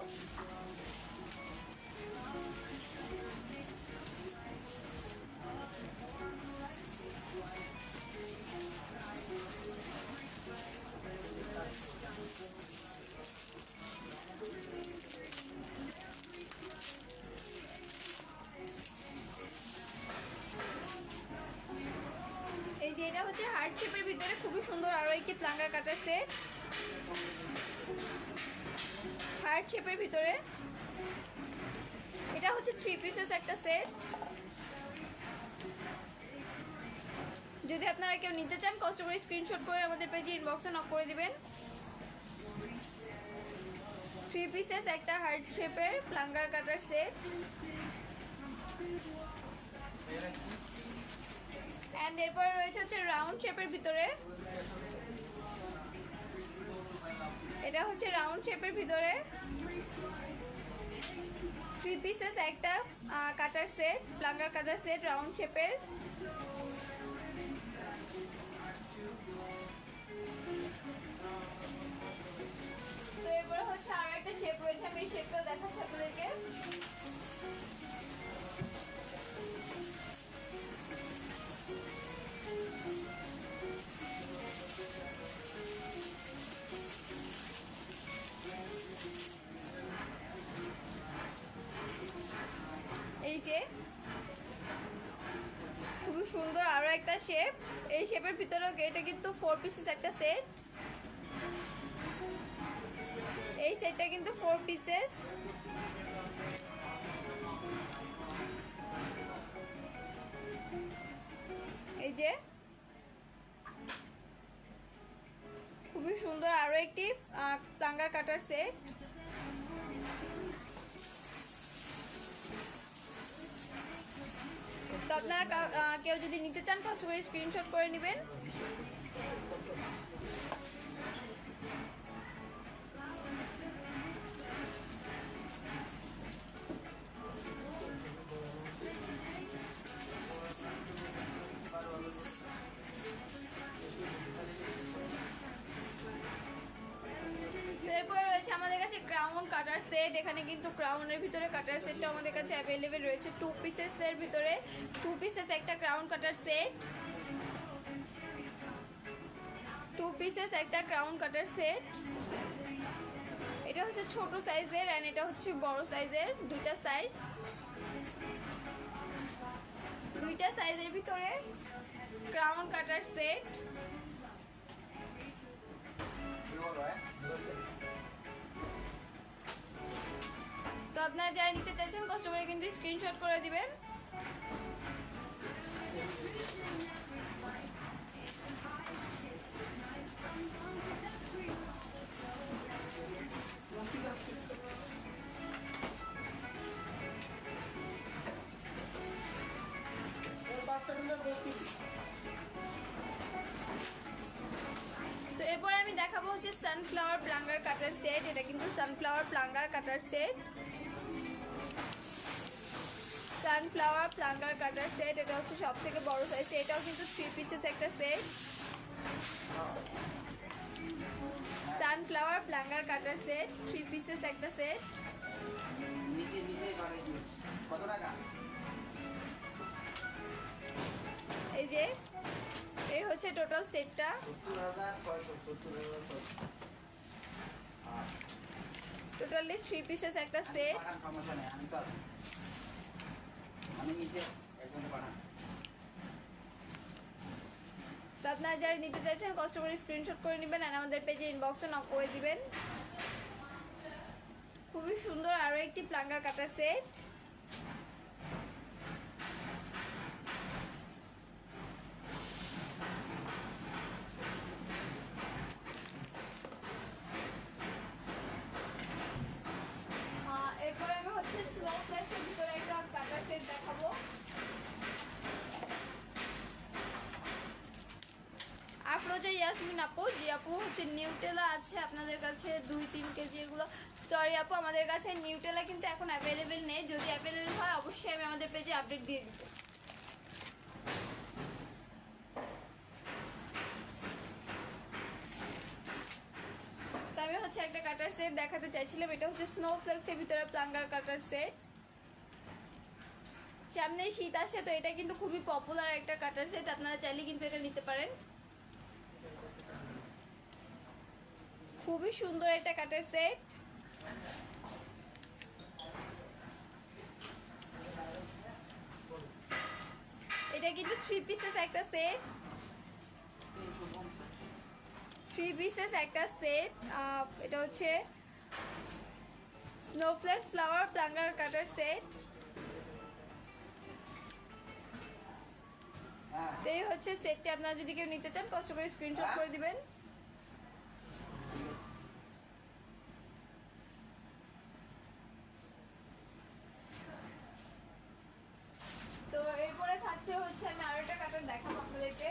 এই যে এটা হচ্ছে হার্ট শেপের ভিতরে খুবই সুন্দর আরো একটি প্লাঙ্গার কাটার সেট। হার্ট শেপের ভিতরে এটা হচ্ছে 3 পিসেস একটা সেট। যদি আপনারা কেউ নিতে চান কষ্ট করে স্ক্রিনশট করে আমাদের পেজে ইনবক্সে নক করে দিবেন। 3 পিসেস একটা হার্ট শেপের প্লাঙ্গার কাটার সেট। এন্ড এরপর রয়েছে হচ্ছে রাউন্ড শেপের ভিতরে, এটা হচ্ছে রাউন্ড শেপের ভিতরে 3 পিসেস একটা কাটার সেট, প্লাঙ্গার কাটার সেট রাউন্ড শেপের। তো এরপরে হচ্ছে আরো একটা শেপ রয়েছে, আমি এই শেপটাও দেখাচ্ছি আপনাদেরকে। এই যে খুবই সুন্দর আরো একটা শেপ, এই শেপের ভিতরেও এটা কিন্তু 4 পিসেস একটা সেট। এই সেটটা কিন্তু 4 পিসেস। এই যে খুবই সুন্দর আরো একটি প্লাঙ্গার কাটার সেট। তো আপনারা কেউ যদি নিতে চান কষ্ট করে স্ক্রিনশট করে নেবেন। এরপরে রয়েছে আমাদের কাছে ক্রাউন কাটার সেট। এখানে কিন্তু ক্রাউনের ভিতরে কাটার সেটটা আমাদের কাছে অ্যাভেলেবেল রয়েছে 2 পিসেসের ভিতরে। 2 পিসেস একটা ক্রাউন কাটার সেট, 2 পিসেস একটা ক্রাউন কাটার সেট। এটা হচ্ছে ছোট সাইজের এন্ড এটা হচ্ছে বড় সাইজের, দুইটা সাইজের ভিতরে ক্রাউন কাটার সেট। তো আপনারা যারা নিতে চাইছেন কষ্ট করে কিন্তু স্ক্রিনশট করে দিবেন। তো এরপরে আমি দেখাবো হচ্ছে সানফ্লাওয়ার প্লাঙ্গার কাটার সেট। এটা কিন্তু sunflower প্লাঙ্গার cutter set, sunflower প্লাঙ্গার cutter set. এটা হচ্ছে সব থেকে বড় সাইজ। এটাও কিন্তু 3 পিসেস একটা set, sunflower প্লাঙ্গার cutter set 3 pieces একটা সেট। কত টাকা? এই যে এই হচ্ছে টোটাল সেটটা। 70,670 টোটালি 3 পিসেস একটা সেট। সমস্যা নেই, আমি তো আছি, আমি নিচে একদম পাঠান। তো আপনারা যারা নিতে চাইছেন কষ্ট করে স্ক্রিনশট করে নেবেন আর আমাদের পেজে ইনবক্সে নক করে দিবেন। খুবই সুন্দর আরো একটি প্লাঙ্গার কাটার সেট। এরপরে আমি হচ্ছে স্লো প্লেসের ভিতরে একটা কাটার সেট দেখাবো। আফরোজা ইয়াসমিন আপু, যে আপু হচ্ছে নিউটেলা আছে আপনাদের কাছে 2-3 কেজি এগুলো। সরি আপু, আমাদের কাছে নিউটেলা কিন্তু এখন অ্যাভেলেবেল নেই, যদি অ্যাভেলেবেল হয় অবশ্যই আমি আমাদের পেজে আপডেট দিয়ে দিব। তো আমি হচ্ছে একটা কাটার সেট দেখাতে চাইছিলাম। এটা হচ্ছে স্নোফ্লেক্সের ভিতরে প্লাঙ্গার কাটার সেট। সামনে শীত আসে তো এটা কিন্তু খুবই পপুলার একটা কাটার সেট, আপনারা চাইলে কিন্তু এটা নিতে পারেন। খুবই সুন্দর একটা কাটার সেট। এটা কিন্তু 3 পিসেস একটা সেট, 3 পিসেস একটা সেট। এটা হচ্ছে স্নোফ্লেক ফ্লাওয়ার প্লাঙ্গার কাটার সেট। তো এই হচ্ছে সেটটি। আপনারা যদি কেউ নিতে চান কষ্ট করে স্ক্রিনশট করে দিবেন। তো এরপরে থাকছে হচ্ছে আমি আরো একটা কাটার দেখাবো আপনাদেরকে।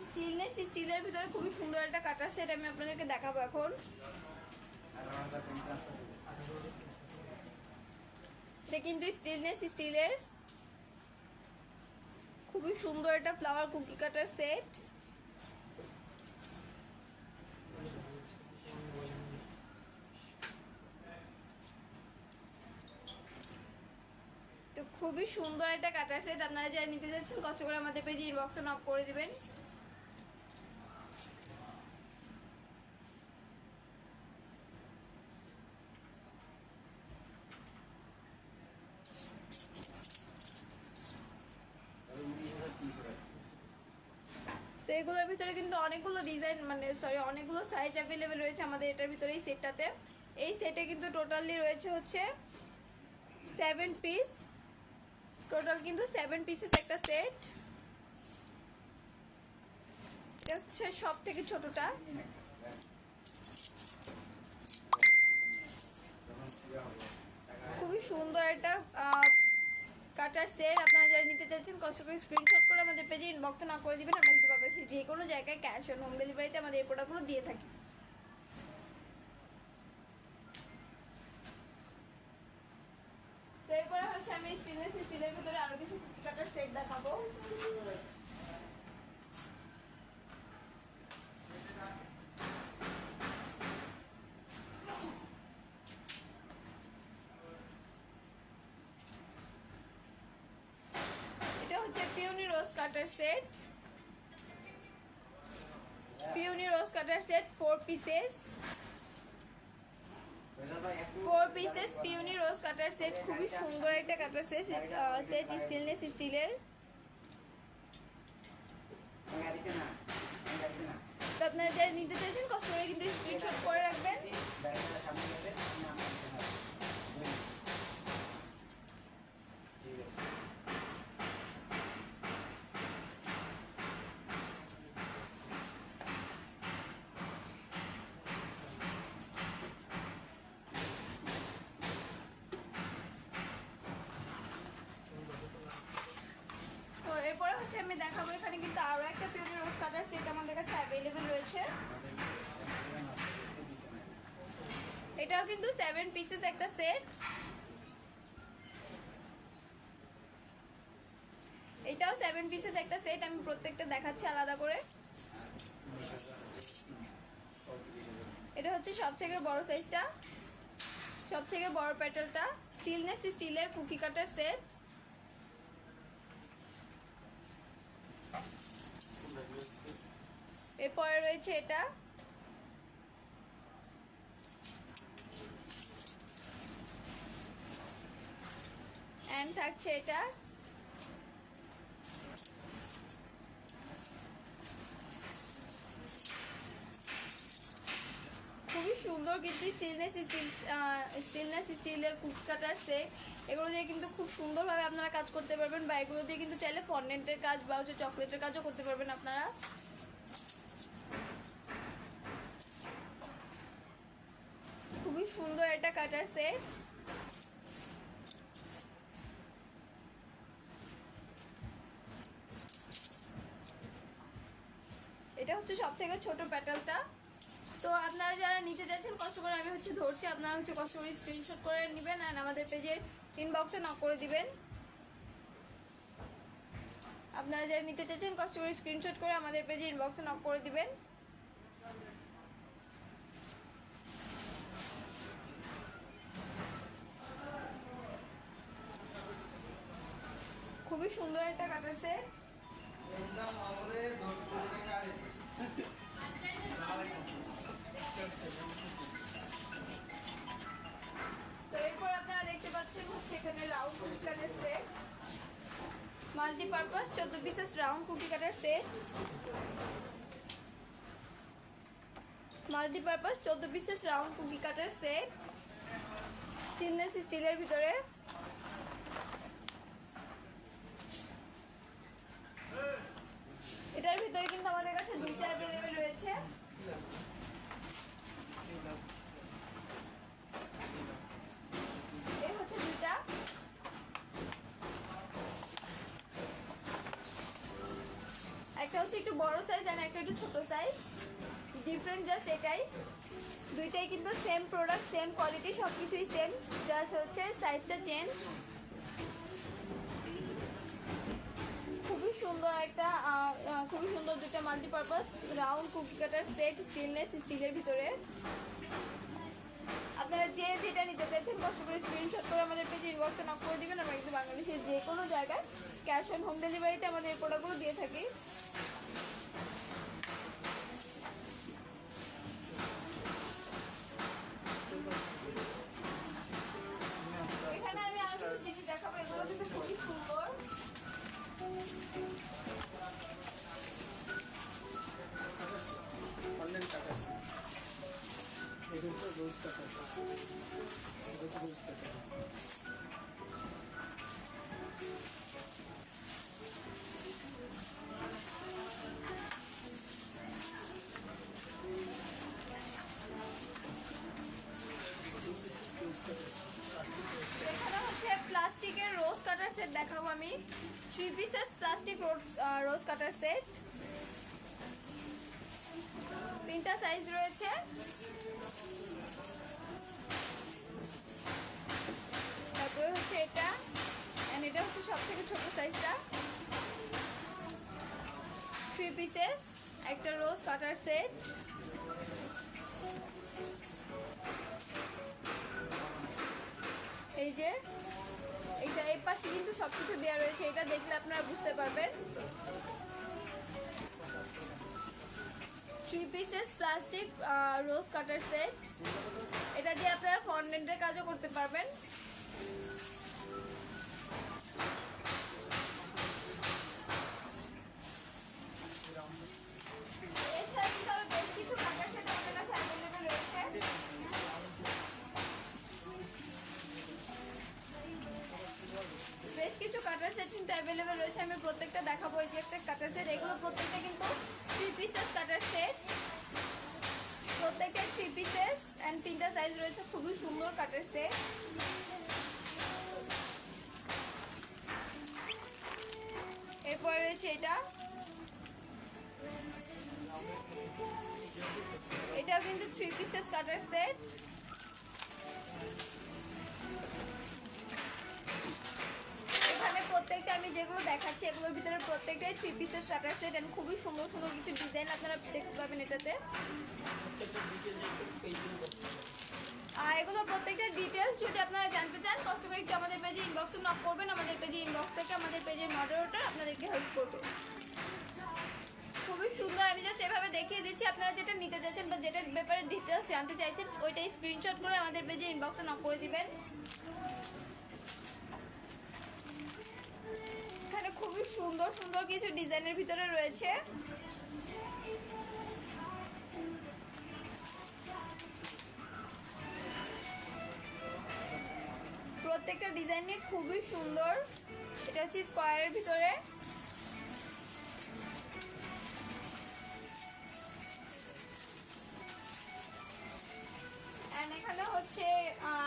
স্টিলনেস স্টিলের ভিতরে খুবই সুন্দর একটা কাটার সেট আমি আপনাদেরকে দেখাবো এখন। এটা কিন্তু স্টিলনেস স্টিলের খুবই সুন্দর একটা ফ্লাওয়ার কুকি কাটার সেট। তো খুবই সুন্দর একটা কাটার সেট। আপনারা যারা নিতে যাচ্ছেন কষ্ট করে আমাদের পেজে ইনবক্সে নক করে দিবেন। তো এগুলোর ভিতরে কিন্তু অনেকগুলো ডিজাইন অনেকগুলো সাইজ অ্যাভেলেবেল রয়েছে আমাদের এটার ভিতরে এই সেটটাতে। এই সেটে কিন্তু টোটালি রয়েছে হচ্ছে 7 পিস। টোটাল কিন্তু 7 পিসেস একটা সেট। এটা হচ্ছে সব থেকে ছোটটা। খুবই সুন্দর একটা কাটার সেট। আপনারা যারা নিতে চাচ্ছেন কষ্ট করে স্ক্রিনশট করে আমাদের পেজে ইনবক্সে না করে দিবেন। আমরা দিতে পারবো যে কোনো জায়গায় ক্যাশ অন হোম ডেলিভারিতে আমাদের এই প্রোডাক্টগুলো দিয়ে থাকি। তো এরপরে হচ্ছে আমি স্টেনলেস স্টিলের ভিতরে আরো কিছু কাটার সেট দেখাবো। এটা হচ্ছে পিওনি রোজ কাটার সেট। পিওনি রোজ কাটার সেট 4 পিসেস। 4 পিসেস পিওনি রোজ কাটার সেট। খুবই সুন্দর একটা কাটার সেট। স্টেনলেস স্টিলের। তো আপনারা যারা নিতে চাইছেন কষ্ট করে কিন্তু স্ক্রিনশট করে রাখবেন। তো এরপরে হচ্ছে আমি দেখাবো এখানে কিন্তু আরো একটা পিওনি রোজ কাটার সেট আমাদের কাছে অ্যাভেলেবেল রয়েছে। এটাও কিন্তু 7 পিসেস একটা সেট। এটাও 7 পিসেস একটা সেট। আমি প্রত্যেকটা দেখাচ্ছি আলাদা করে। এটা হচ্ছে সব থেকে বড় সাইজটা, সব থেকে বড় পেটালটা। স্টিলনেস স্টিলের কুকি কাটার সেট। এরপরে রয়েছে এটা। এন্ড থাকছে এটা। খুবই সুন্দর কিন্তু স্টেনলেস স্টিলের কুকি কাটার সেট। এগুলো দিয়ে কিন্তু খুব সুন্দরভাবে আপনারা কাজ করতে পারবেন, বা এগুলো দিয়ে কিন্তু চাইলে ফন্ডেন্টের কাজ বা হচ্ছে চকলেটের কাজও করতে পারবেন আপনারা। খুবই সুন্দর একটা কাটার সেট। এটা হচ্ছে সব থেকে ছোট প্যাটেলটা। তো আপনারা যারা নিতে চাচ্ছেন কষ্ট করে আমি হচ্ছে ধরছি, আপনারা হচ্ছে কষ্ট করে স্ক্রিনশট করে নেবেন আর আমাদের পেজে ইনবক্সে নক করে দিবেন। আপনারা যারা নিতে চাচ্ছেন কষ্ট করে স্ক্রিনশট করে আমাদের পেজে ইনবক্সে নক করে দিবেন। খুবই সুন্দর একটা কাটার সেট। তো এরপর আপনারা দেখতে পাচ্ছেন হচ্ছে এখানে round cookie cutter set, multipurpose 14 pieces round cookie cutter set, multipurpose 14 pieces round cookie cutter set, stainless স্টিলের ভিতরে। এটার ভিতরে কিন্তু আমাদের কাছে দুইটা অ্যাভেলেবেল রয়েছে। এই হচ্ছে দুইটা, একটা হচ্ছে একটু বড় সাইজ আর একটা একটু ছোট সাইজ। ডিফারেন্ট জাস্ট এটাই, দুইটাই কিন্তু সেম প্রোডাক্ট, সেম কোয়ালিটি, সব কিছুই সেম, জাস্ট হচ্ছে সাইজটা চেঞ্জ। খুবই সুন্দর একটা খুবই সুন্দর দুটো multipurpose round cookie cutter set, stainless স্টিলের ভিতরে। আপনারা যে যেটা নিতে চাইছেন কষ্ট করে স্ক্রিনশট করে আমাদের পেজে ইনবক্সে নক করে দিবেন। আমরা কিন্তু বাংলাদেশের যে কোনো জায়গায় ক্যাশ অন হোম ডেলিভারিতে আমাদের এই প্রোডাক্টগুলো দিয়ে থাকি। এখানে আমি আরো কিছু জিনিস দেখাবো, এগুলো কিন্তু খুবই সুন্দর। এখানে হচ্ছে প্লাস্টিকের রোজ কাটার সেট দেখাবো আমি, 3 পিসেস প্লাস্টিক রোজ কাটার সেট, তিনটা সাইজ রয়েছে। তারপরে হচ্ছে এটা, এন্ড এটা হচ্ছে সব থেকে ছোট সাইজটা। 3 পিসেস একটা রোজ কাটার সেট। এই যে এইটা এই পাশে কিন্তু সবকিছু দেওয়া রয়েছে, এটা দেখলে আপনারা বুঝতে পারবেন। 3 পিসেস প্লাস্টিক রোজ কাটার সেট, এটা দিয়ে আপনারা ফন্ডেন্টের কাজও করতে পারবেন। এছাড়া কিন্তু আরো বেশ কিছু কাটার সেট আমাদের কাছে অ্যাভেলেবেল রয়েছে। বেশ কিছু কাটার সেট কিন্তু অ্যাভেলেবেল রয়েছে, আমি প্রত্যেকটা দেখাবো। এই যে একটা কাটার সেট, এগুলো প্রত্যেকটা কিন্তু 3 পিসেস কাটার সেট, প্রত্যেকটা 3 পিসেস এন্ড তিনটা সাইজ রয়েছে। খুবই সুন্দর কাটার সেট। এরপর রয়েছে এটা, এটাও কিন্তু 3 পিসেস কাটার সেট। এখানে প্রত্যেকটা আমি যেগুলো দেখাচ্ছি এগুলোর ভিতরে প্রত্যেকটাই 3 পিসেস কাটার সেট এন্ড খুবই সুন্দর সুন্দর কিছু ডিজাইন আপনারা দেখতে পাবেন এটাতে। আর এগুলো প্রত্যেকটা ডিটেলস যদি আপনারা জানতে চান কষ্ট করে একটু আমাদের পেজে ইনবক্সে নক করবেন। আমাদের পেজে ইনবক্স থেকে আমাদের পেজের মডারেটর আপনাদেরকে হেল্প করবে। খুবই সুন্দর, আমি জাস্ট এভাবে দেখিয়ে দিচ্ছি। আপনারা যেটা নিতে চাইছেন বা যেটার ব্যাপারে ডিটেলস জানতে চাইছেন ওইটাই স্ক্রিনশট করে আমাদের পেজে ইনবক্সে নক করে দিবেন। এখানে খুবই সুন্দর সুন্দর কিছু ডিজাইনের ভিতরে রয়েছে। প্রত্যেকটা ডিজাইনই খুবই সুন্দর। এটা হচ্ছে স্কয়ারের ভিতরে, এখানে হচ্ছে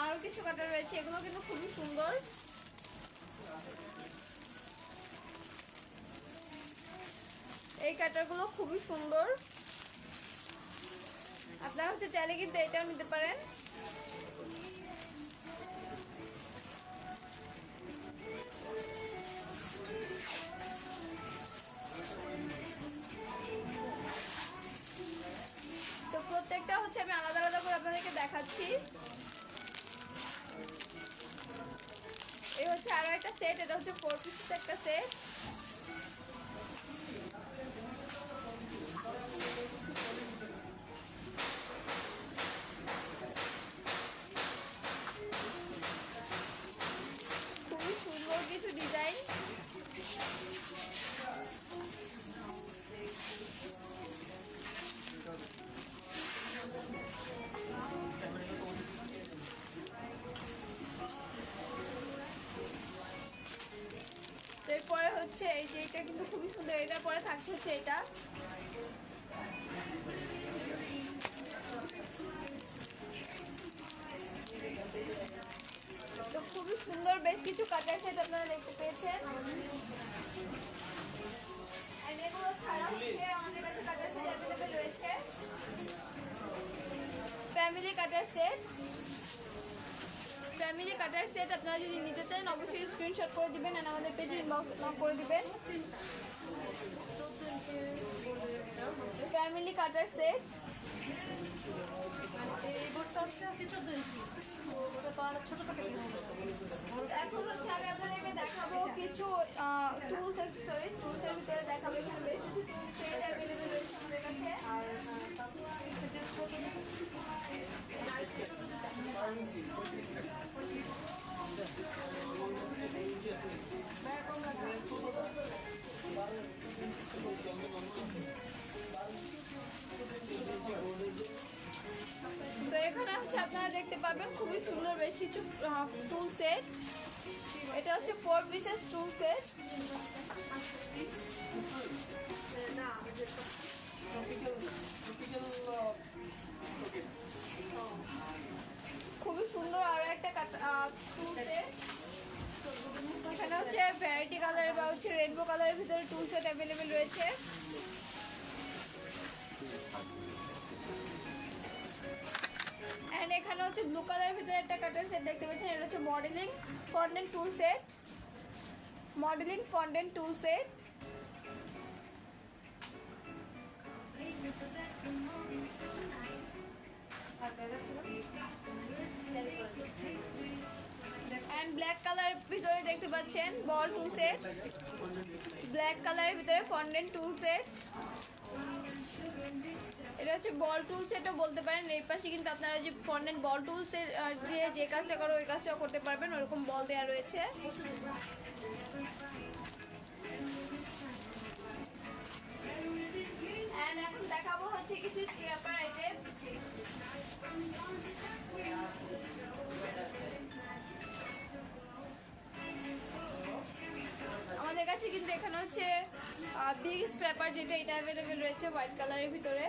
আরো কিছু কাটা রয়েছে, এগুলো কিন্তু খুবই সুন্দর। এই কাটারগুলো খুবই সুন্দর, আপনারা হচ্ছে চাইলে কিন্তু এটাও নিতে পারেন। তো প্রত্যেকটা হচ্ছে আমি আলাদা আলাদা করে আপনাদেরকে দেখাচ্ছি। এই হচ্ছে আরো একটা সেট, এটা হচ্ছে 4 পিসের একটা সেট। খুবই সুন্দর কিছু ডিজাইন। এরপরে হচ্ছে এই যে এটা কিন্তু খুবই সুন্দর, এটার পরে থাকছে হচ্ছে এটা। তো খুবই সুন্দর বেশ কিছু কাটার সেট আপনারা দেখতে পেয়েছেন। And এগুলো ছাড়া হচ্ছে আমাদের কাছে কাটার সেট অ্যাভেলেবেল রয়েছে। ফ্যামিলি কাটার সেট, ফ্যামিলি কাটার সেট আপনারা যদি নিতে চান অবশ্যই স্ক্রিনশট করে দিবেন আর আমাদের পেজে ইনবক্স করে দিবেন। ফ্যামিলি কাটার সেট এখন হচ্ছে আমি আপনাদেরকে দেখাবো কিছু টুলস অ্যাক্সেসরিজ। টুলসের ভিতরে দেখাবো এখানে বেশ কিছু টুলস সেট অ্যাভেলেবেল রয়েছে আমাদের কাছে। তো এখানে হচ্ছে আপনারা দেখতে পাবেন খুবই সুন্দর বেশ কিছু টুল সেট। এটা হচ্ছে 4 পিসেস টুল সেট। খুবই সুন্দর আরো একটা টুল সেট। এখানে হচ্ছে ভ্যারাইটি কালার বা হচ্ছে রেনবো কালারের ভিতরে টুল সেট অ্যাভেলেবেল রয়েছে। এন্ড এখানে হচ্ছে ব্লু কালারের ভিতরে একটা কাটার সেট দেখতে পাচ্ছেন, এটা হচ্ছে modelling fondant tool set. Modelling fondant tool set. And black কালারের ভিতরে দেখতে পাচ্ছেন বল টুল সেট। ব্ল্যাক কালারের ভিতরে ফন্ডেন্ট টুল সেট। এটা হচ্ছে বল টুল সেটও বলতে পারেন। এই পাশে কিন্তু আপনারা যে ফন্ডেন্ট বল টুলসের দিয়ে যে কাজটা করো ওই কাজটাও করতে পারবেন, ওরকম বল দেওয়া রয়েছে। এন্ড এখন দেখাবো হচ্ছে কিছু স্ক্র্যাপার আইটেম। আমাদের কাছে কিন্তু এখানে হচ্ছে বিগ স্ক্র্যাপার যেটা এটা অ্যাভেলেবেল রয়েছে হোয়াইট কালারের ভিতরে।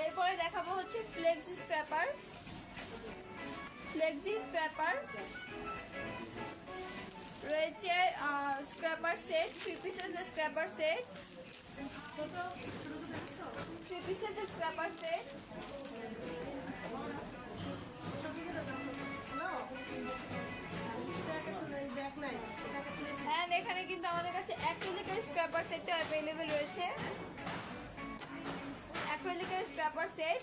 এরপরে দেখাবো হচ্ছে ফ্লেক্সি স্ক্র্যাপার। ফ্লেক্সি স্ক্র্যাপার রয়েছে scraper set, 3 pieces scraper set. 3 pieces scraper set. And এখানে কিন্তু আমাদের কাছে অ্যাক্রিলিকের স্ক্র্যাপার সেটটা অ্যাভেলেবেল রয়েছে। অ্যাক্রিলিকের স্ক্র্যাপার সেট।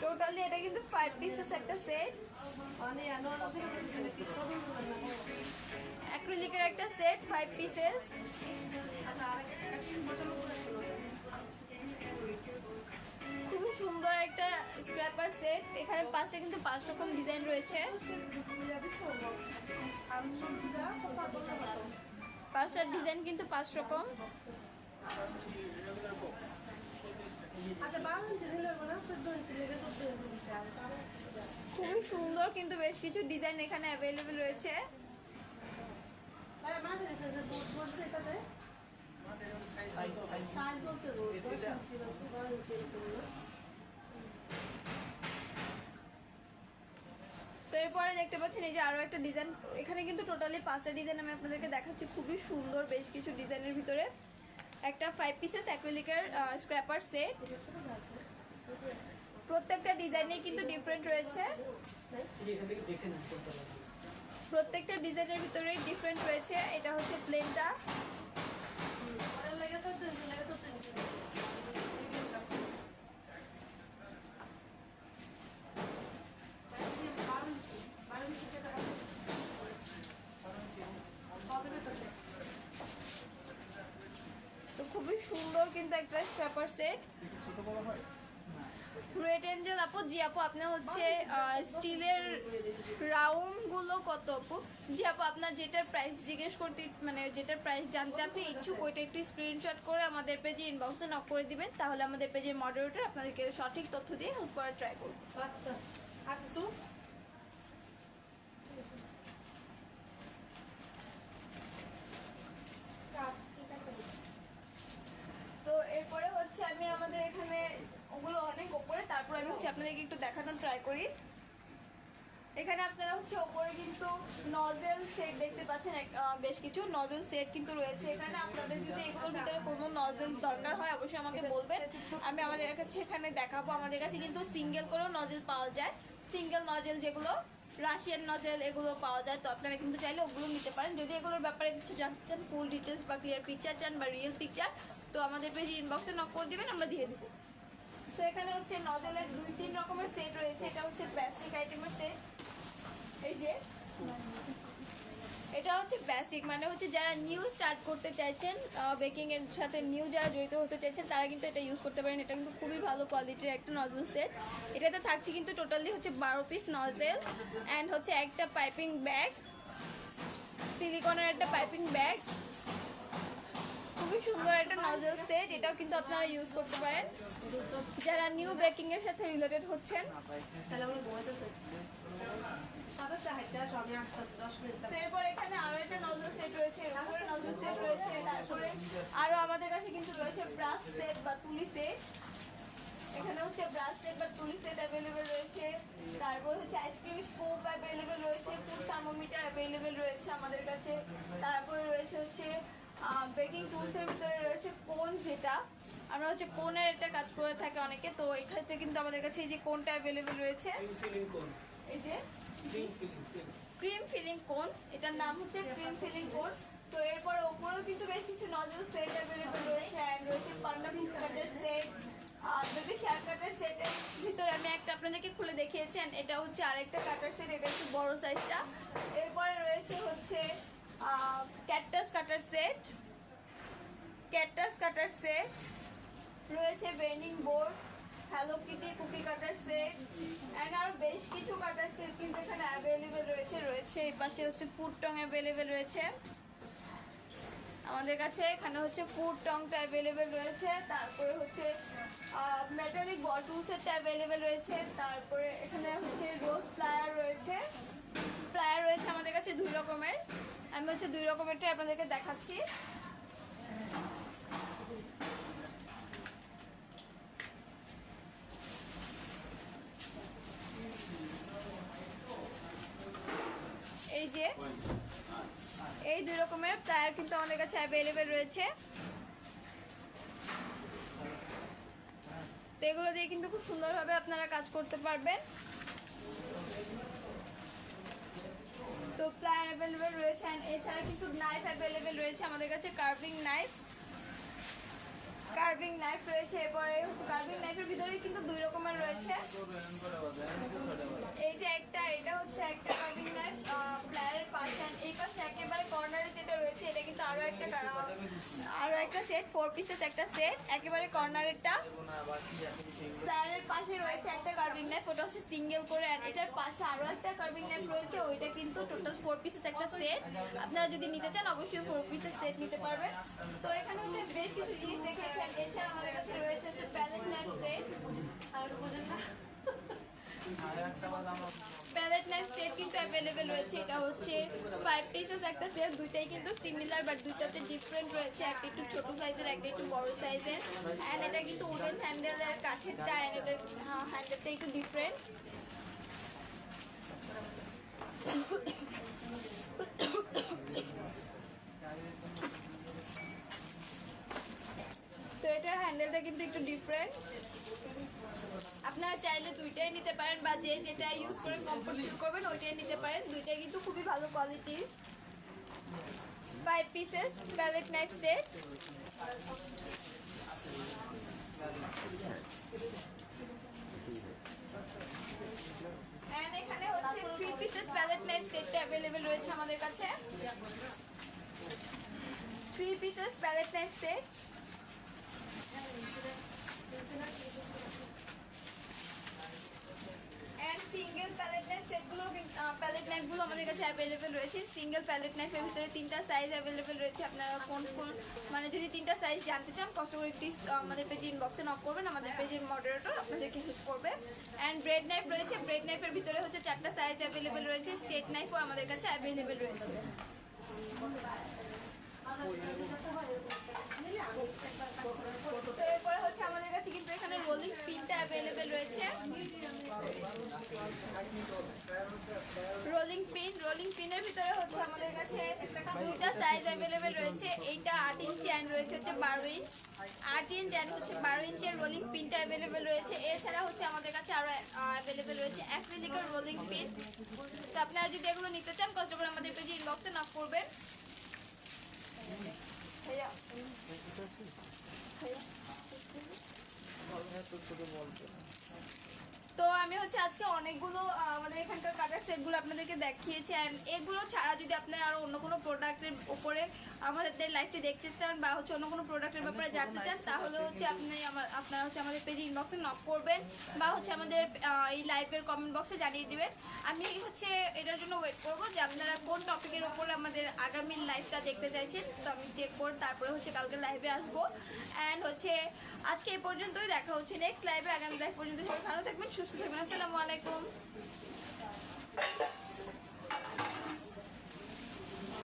টোটালি এটা কিন্তু 5 পিসেস একটা সেট। অ্যাক্রিলিকের একটা সেট 5 পিসেস। খুবই সুন্দর একটা স্ক্র্যাপার সেট। এখানে পাঁচটা কিন্তু 5 রকম ডিজাইন রয়েছে। 5টার ডিজাইন কিন্তু 5 রকম। খুবই সুন্দর কিন্তু বেশ কিছু ডিজাইন এখানে অ্যাভেলেবেল রয়েছে। তো এরপরে দেখতে পাচ্ছেন এই যে আরো একটা ডিজাইন। এখানে কিন্তু টোটালি 5টা ডিজাইন আমি আপনাদেরকে দেখাচ্ছি। খুবই সুন্দর বেশ কিছু ডিজাইনের ভিতরে একটা 5 পিসেস অ্যাক্রিলিকের স্ক্র্যাপার সেট। প্রত্যেকটা ডিজাইনে কিন্তু ডিফারেন্ট রয়েছে। প্রত্যেকটা ডিজাইনের ভিতরে ডিফারেন্ট রয়েছে। এটা হচ্ছে প্লেনটা, তো খুবই সুন্দর কিন্তু একটা স্ট্র্যাপার সেট। ছোট বড় হয় রেড এঞ্জেল আপু, জি আপু আপনার হচ্ছে স্টিলের রাউন্ড গুলো কত আপু? জি আপু আপনার যেটার প্রাইস জিজ্ঞেস করতে, মানে যেটার প্রাইস জানতে আপনি ইচ্ছুক ওইটা একটু স্ক্রিনশট করে আমাদের পেজে ইনবক্সে নক করে দিবেন, তাহলে আমাদের পেজের মডারেটর আপনাদেরকে সঠিক তথ্য দিয়ে হেল্প করার ট্রাই করব। আচ্ছা আর কিছু তো এরপরে হচ্ছে আমি আমাদের এখানে ওগুলো অনেক ওপরে, তারপর আমি হচ্ছে আপনাদেরকে একটু দেখানোর ট্রাই করি। এখানে আপনারা হচ্ছে ওপরে কিন্তু নজেল সেট দেখতে পাচ্ছেন, বেশ কিছু নজেল সেট কিন্তু রয়েছে এখানে। আপনাদের যদি এগুলোর ভিতরে কোনো নজেল দরকার হয় অবশ্যই আমাকে বলবেন, আমি আমাদের কাছে এখানে দেখাবো। আমাদের কাছে কিন্তু সিঙ্গেল করেও নজেল পাওয়া যায়, সিঙ্গেল নজেল যেগুলো রাশিয়ান নজেল এগুলো পাওয়া যায়, তো আপনারা কিন্তু চাইলে ওগুলো নিতে পারেন। যদি এগুলোর ব্যাপারে কিছু জানতে চান, ফুল ডিটেলস বা ক্লিয়ার পিকচার চান বা রিয়েল পিকচার, তো আমাদের পেজে ইনবক্সে নক করে দিবেন, আমরা দিয়ে দেবো। তো এখানে হচ্ছে নজেলের 2-3 রকমের সেট রয়েছে। এটা হচ্ছে বেসিক আইটেমের সেট, এই যে এটা হচ্ছে বেসিক, মানে হচ্ছে যারা নিউ স্টার্ট করতে চাইছেন, বেকিং এর সাথে নিউ যারা জড়িত হতে চাইছেন তারা কিন্তু এটা ইউজ করতে পারেন। এটা কিন্তু খুবই ভালো কোয়ালিটির একটা নজেল সেট। এটাতে থাকছে কিন্তু টোটালি হচ্ছে 12 পিস নজেল অ্যান্ড হচ্ছে একটা পাইপিং ব্যাগ, সিলিকনের একটা পাইপিং ব্যাগ। খুবই সুন্দর একটা নজেল সেট, এটাও কিন্তু আপনারা ইউজ করতে পারেন যারা নিউ বেকিং এর সাথে রিলেটেড হচ্ছেন। তাহলে আমরা বলতেছি সাদা চাহিদা সবই আসতেছে 10 মিনিট তো এরপর এখানে আরো একটা নজল সেট রয়েছে, উপরে নজল সেট রয়েছে, তারপরে আরো আমাদের কাছে কিন্তু রয়েছে ব্রাশ সেট বা তুলি সেট। এখানে হচ্ছে ব্রাশ সেট বা তুলি সেট অ্যাভেলেবেল রয়েছে, তারপর হচ্ছে আইসক্রিম স্কুপ অ্যাভেলেবেল রয়েছে, ফুড থার্মোমিটার অ্যাভেলেবেল রয়েছে আমাদের কাছে। তারপরে রয়েছে হচ্ছে বেকিং টুলসের ভিতরে রয়েছে কোন, যেটা আমরা হচ্ছে কোনের একটা কাজ করে থাকি অনেকে, তো এক্ষেত্রে কিন্তু আমাদের কাছে এই যে কোনটা অ্যাভেলেবেল রয়েছে, এই যে ক্রিম ফিলিং কোন, এটার নাম হচ্ছে ক্রিম ফিলিং কোন। তো এরপর ওপরেও কিন্তু বেশ কিছু নজল সেট অ্যাভেলেবেল রয়েছে, অ্যান্ড রয়েছে পার্মানেন্ট কাটার সেট, বেবি শেয়ার কাটার সেটের ভিতরে আমি একটা আপনাদেরকে খুলে দেখিয়েছেন, এটা হচ্ছে আরেকটা কাটার সেট, এটা একটু বড় সাইজটা। এরপরে রয়েছে হচ্ছে cactus cutter set, cactus cutter set রয়েছে, bending board, Hello Kitty cookie cutter set and আরও বেশ কিছু কাটার সেট কিন্তু এখানে অ্যাভেলেবেল রয়েছে। এই পাশে হচ্ছে ফুড টং অ্যাভেলেবেল রয়েছে আমাদের কাছে, এখানে হচ্ছে ফুড টংটা অ্যাভেলেবেল রয়েছে, তারপরে হচ্ছে মেটালিক বটল সেটটা অ্যাভেলেবেল রয়েছে, তারপরে এখানে হচ্ছে রোজ প্লায়ার রয়েছে, প্লায়ার রয়েছে আমাদের কাছে 2 রকমের। আমি হচ্ছে 2 রকমেরটাই আপনাদেরকে দেখাচ্ছি। এই যে এই 2 রকমের প্লায়ার কিন্তু আমাদের কাছে অ্যাভেলেবেল রয়েছে, তো এগুলো দিয়ে কিন্তু খুব সুন্দরভাবে আপনারা কাজ করতে পারবেন। তো প্লায়ার অ্যাভেলেবেল রয়েছে, এছাড়া কিন্তু নাইফ অ্যাভেলেবেল রয়েছে আমাদের কাছে, কার্ভিং নাইফ রয়েছে। এরপরে কার্ভিং নাইফের ভিতরে কিন্তু 2 রকমের রয়েছে, এই যে একটা, এটা হচ্ছে একটা কার্ভিং নাইফ প্লায়ারের পাশে, এই পাশে একেবারে কর্নারে যেটা রয়েছে এটা কিন্তু আরো একটা সেট, 4 পিসেস একটা সেট, একেবারে কর্নারেরটা। প্লায়ারের পাশে রয়েছে একটা কার্ভিং নাইফ, ওটা হচ্ছে সিঙ্গেল করে, আর এটার পাশে আরো একটা কার্ভিং নাইফ রয়েছে, ওইটা কিন্তু টোটাল 4 পিসেস একটা সেট। আপনারা যদি নিতে চান অবশ্যই 4 পিসের সেট নিতে পারবেন। তো এখানে হচ্ছে বেশ কিছু জিনিস দেখেছেন। এছাড়া আমাদের কাছে রয়েছে হচ্ছে প্যালেট নাইফ সেট, আর বোঝেন না প্যালেট নাইফ সেট কিন্তু অ্যাভেলেবেল রয়েছে। এটা হচ্ছে 5 পিসেস একটা সেট, দুইটাই কিন্তু সিমিলার বাট দুইটাতে ডিফারেন্ট রয়েছে, একটা একটু ছোট সাইজের, একটা একটু বড় সাইজের, অ্যান্ড এটা কিন্তু উডেন হ্যান্ডেলের কাঠেরটা, অ্যান্ড এটার হ্যান্ডেলটা একটু ডিফারেন্ট। তো এটার হ্যান্ডেলটা কিন্তু একটু ডিফারেন্ট। আপনারা চাইলে দুইটাই নিতে পারেন বা যে যেটা ইউজ করে কমফোর্ট ফিল করবেন ওইটাই নিতে পারেন। দুইটাই কিন্তু খুবই ভালো কোয়ালিটির। 5 pieces palette knife set. And এখানে হচ্ছে 3 পিসেস প্যালেট নাইফ সেটটা अवेलेबल রয়েছে আমাদের কাছে। 3 pieces palette knife set. And single palette knife সেটগুলো প্যালেট নাইফগুলো আমাদের কাছে अवेलेबल রয়েছে। সিঙ্গেল প্যালেট নাইফের ভিতরে 3টা সাইজ अवेलेबल রয়েছে। আপনারা কোন মানে যদি 3টা সাইজ জানতে চান কষ্ট করে প্লিজ আমাদের পেজে ইনবক্সে নক করবেন, আমাদের পেজের মডারেটর আপনাদেরকে হেল্প করবে। এন্ড ব্রেড নাইফ রয়েছে। ব্রেড নাইফের ভিতরে হচ্ছে 4টা সাইজ अवेलेबल রয়েছে। স্ট্রেট নাইফও আমাদের কাছে अवेलेबल রয়েছে। তো এরপরে হচ্ছে আমাদের কাছে কিন্তু এখানে রোলিং পিনটা अवेलेबल রয়েছে। রোলিং পিনের ভিতরে হচ্ছে আমাদের কাছে 2টা সাইজ अवेलेबल রয়েছে। এইটা 8 ইঞ্চি এন্ড রয়েছে হচ্ছে 12 ইঞ্চ। 8 ইঞ্চ এন্ড হচ্ছে 12 ইঞ্চের রোলিং পিনটা अवेलेबल রয়েছে। এছাড়া হচ্ছে আমাদের কাছে আরো अवेलेबल রয়েছে অ্যাক্রিলিকের রোলিং পিন। তো আপনারা যদি এগুলো নিতে চান কষ্ট করে আমাদের পেজে ইনবক্সে নক করবেন। ভাইয়া তো আমি হচ্ছে আজকে অনেকগুলো আমাদের এখানকার কাটার সেটগুলো আপনাদেরকে দেখিয়েছি। অ্যান্ড এগুলো ছাড়া যদি আপনারা আরও অন্য কোনো প্রোডাক্টের উপরে আমাদের লাইভটি দেখতে চান বা হচ্ছে অন্য কোনো প্রোডাক্টের ব্যাপারে জানতে চান তাহলে হচ্ছে আপনারা হচ্ছে আমাদের পেজে ইনবক্সে নক করবেন বা হচ্ছে আমাদের এই লাইভের কমেন্ট বক্সে জানিয়ে দিবেন। আমি হচ্ছে এটার জন্য ওয়েট করবো যে আপনারা কোন টপিকের ওপরে আমাদের আগামী লাইভটা দেখতে চাইছেন। তো আমি চেক করে তারপরে হচ্ছে কালকে লাইভে আসবো। অ্যান্ড হচ্ছে আজকে এই পর্যন্তই, দেখা হচ্ছে নেক্সট লাইভে। আগামী লাইভ পর্যন্ত সবাই ভালো থাকবেন, সুস্থ থাকবেন। আসসালামু আলাইকুম।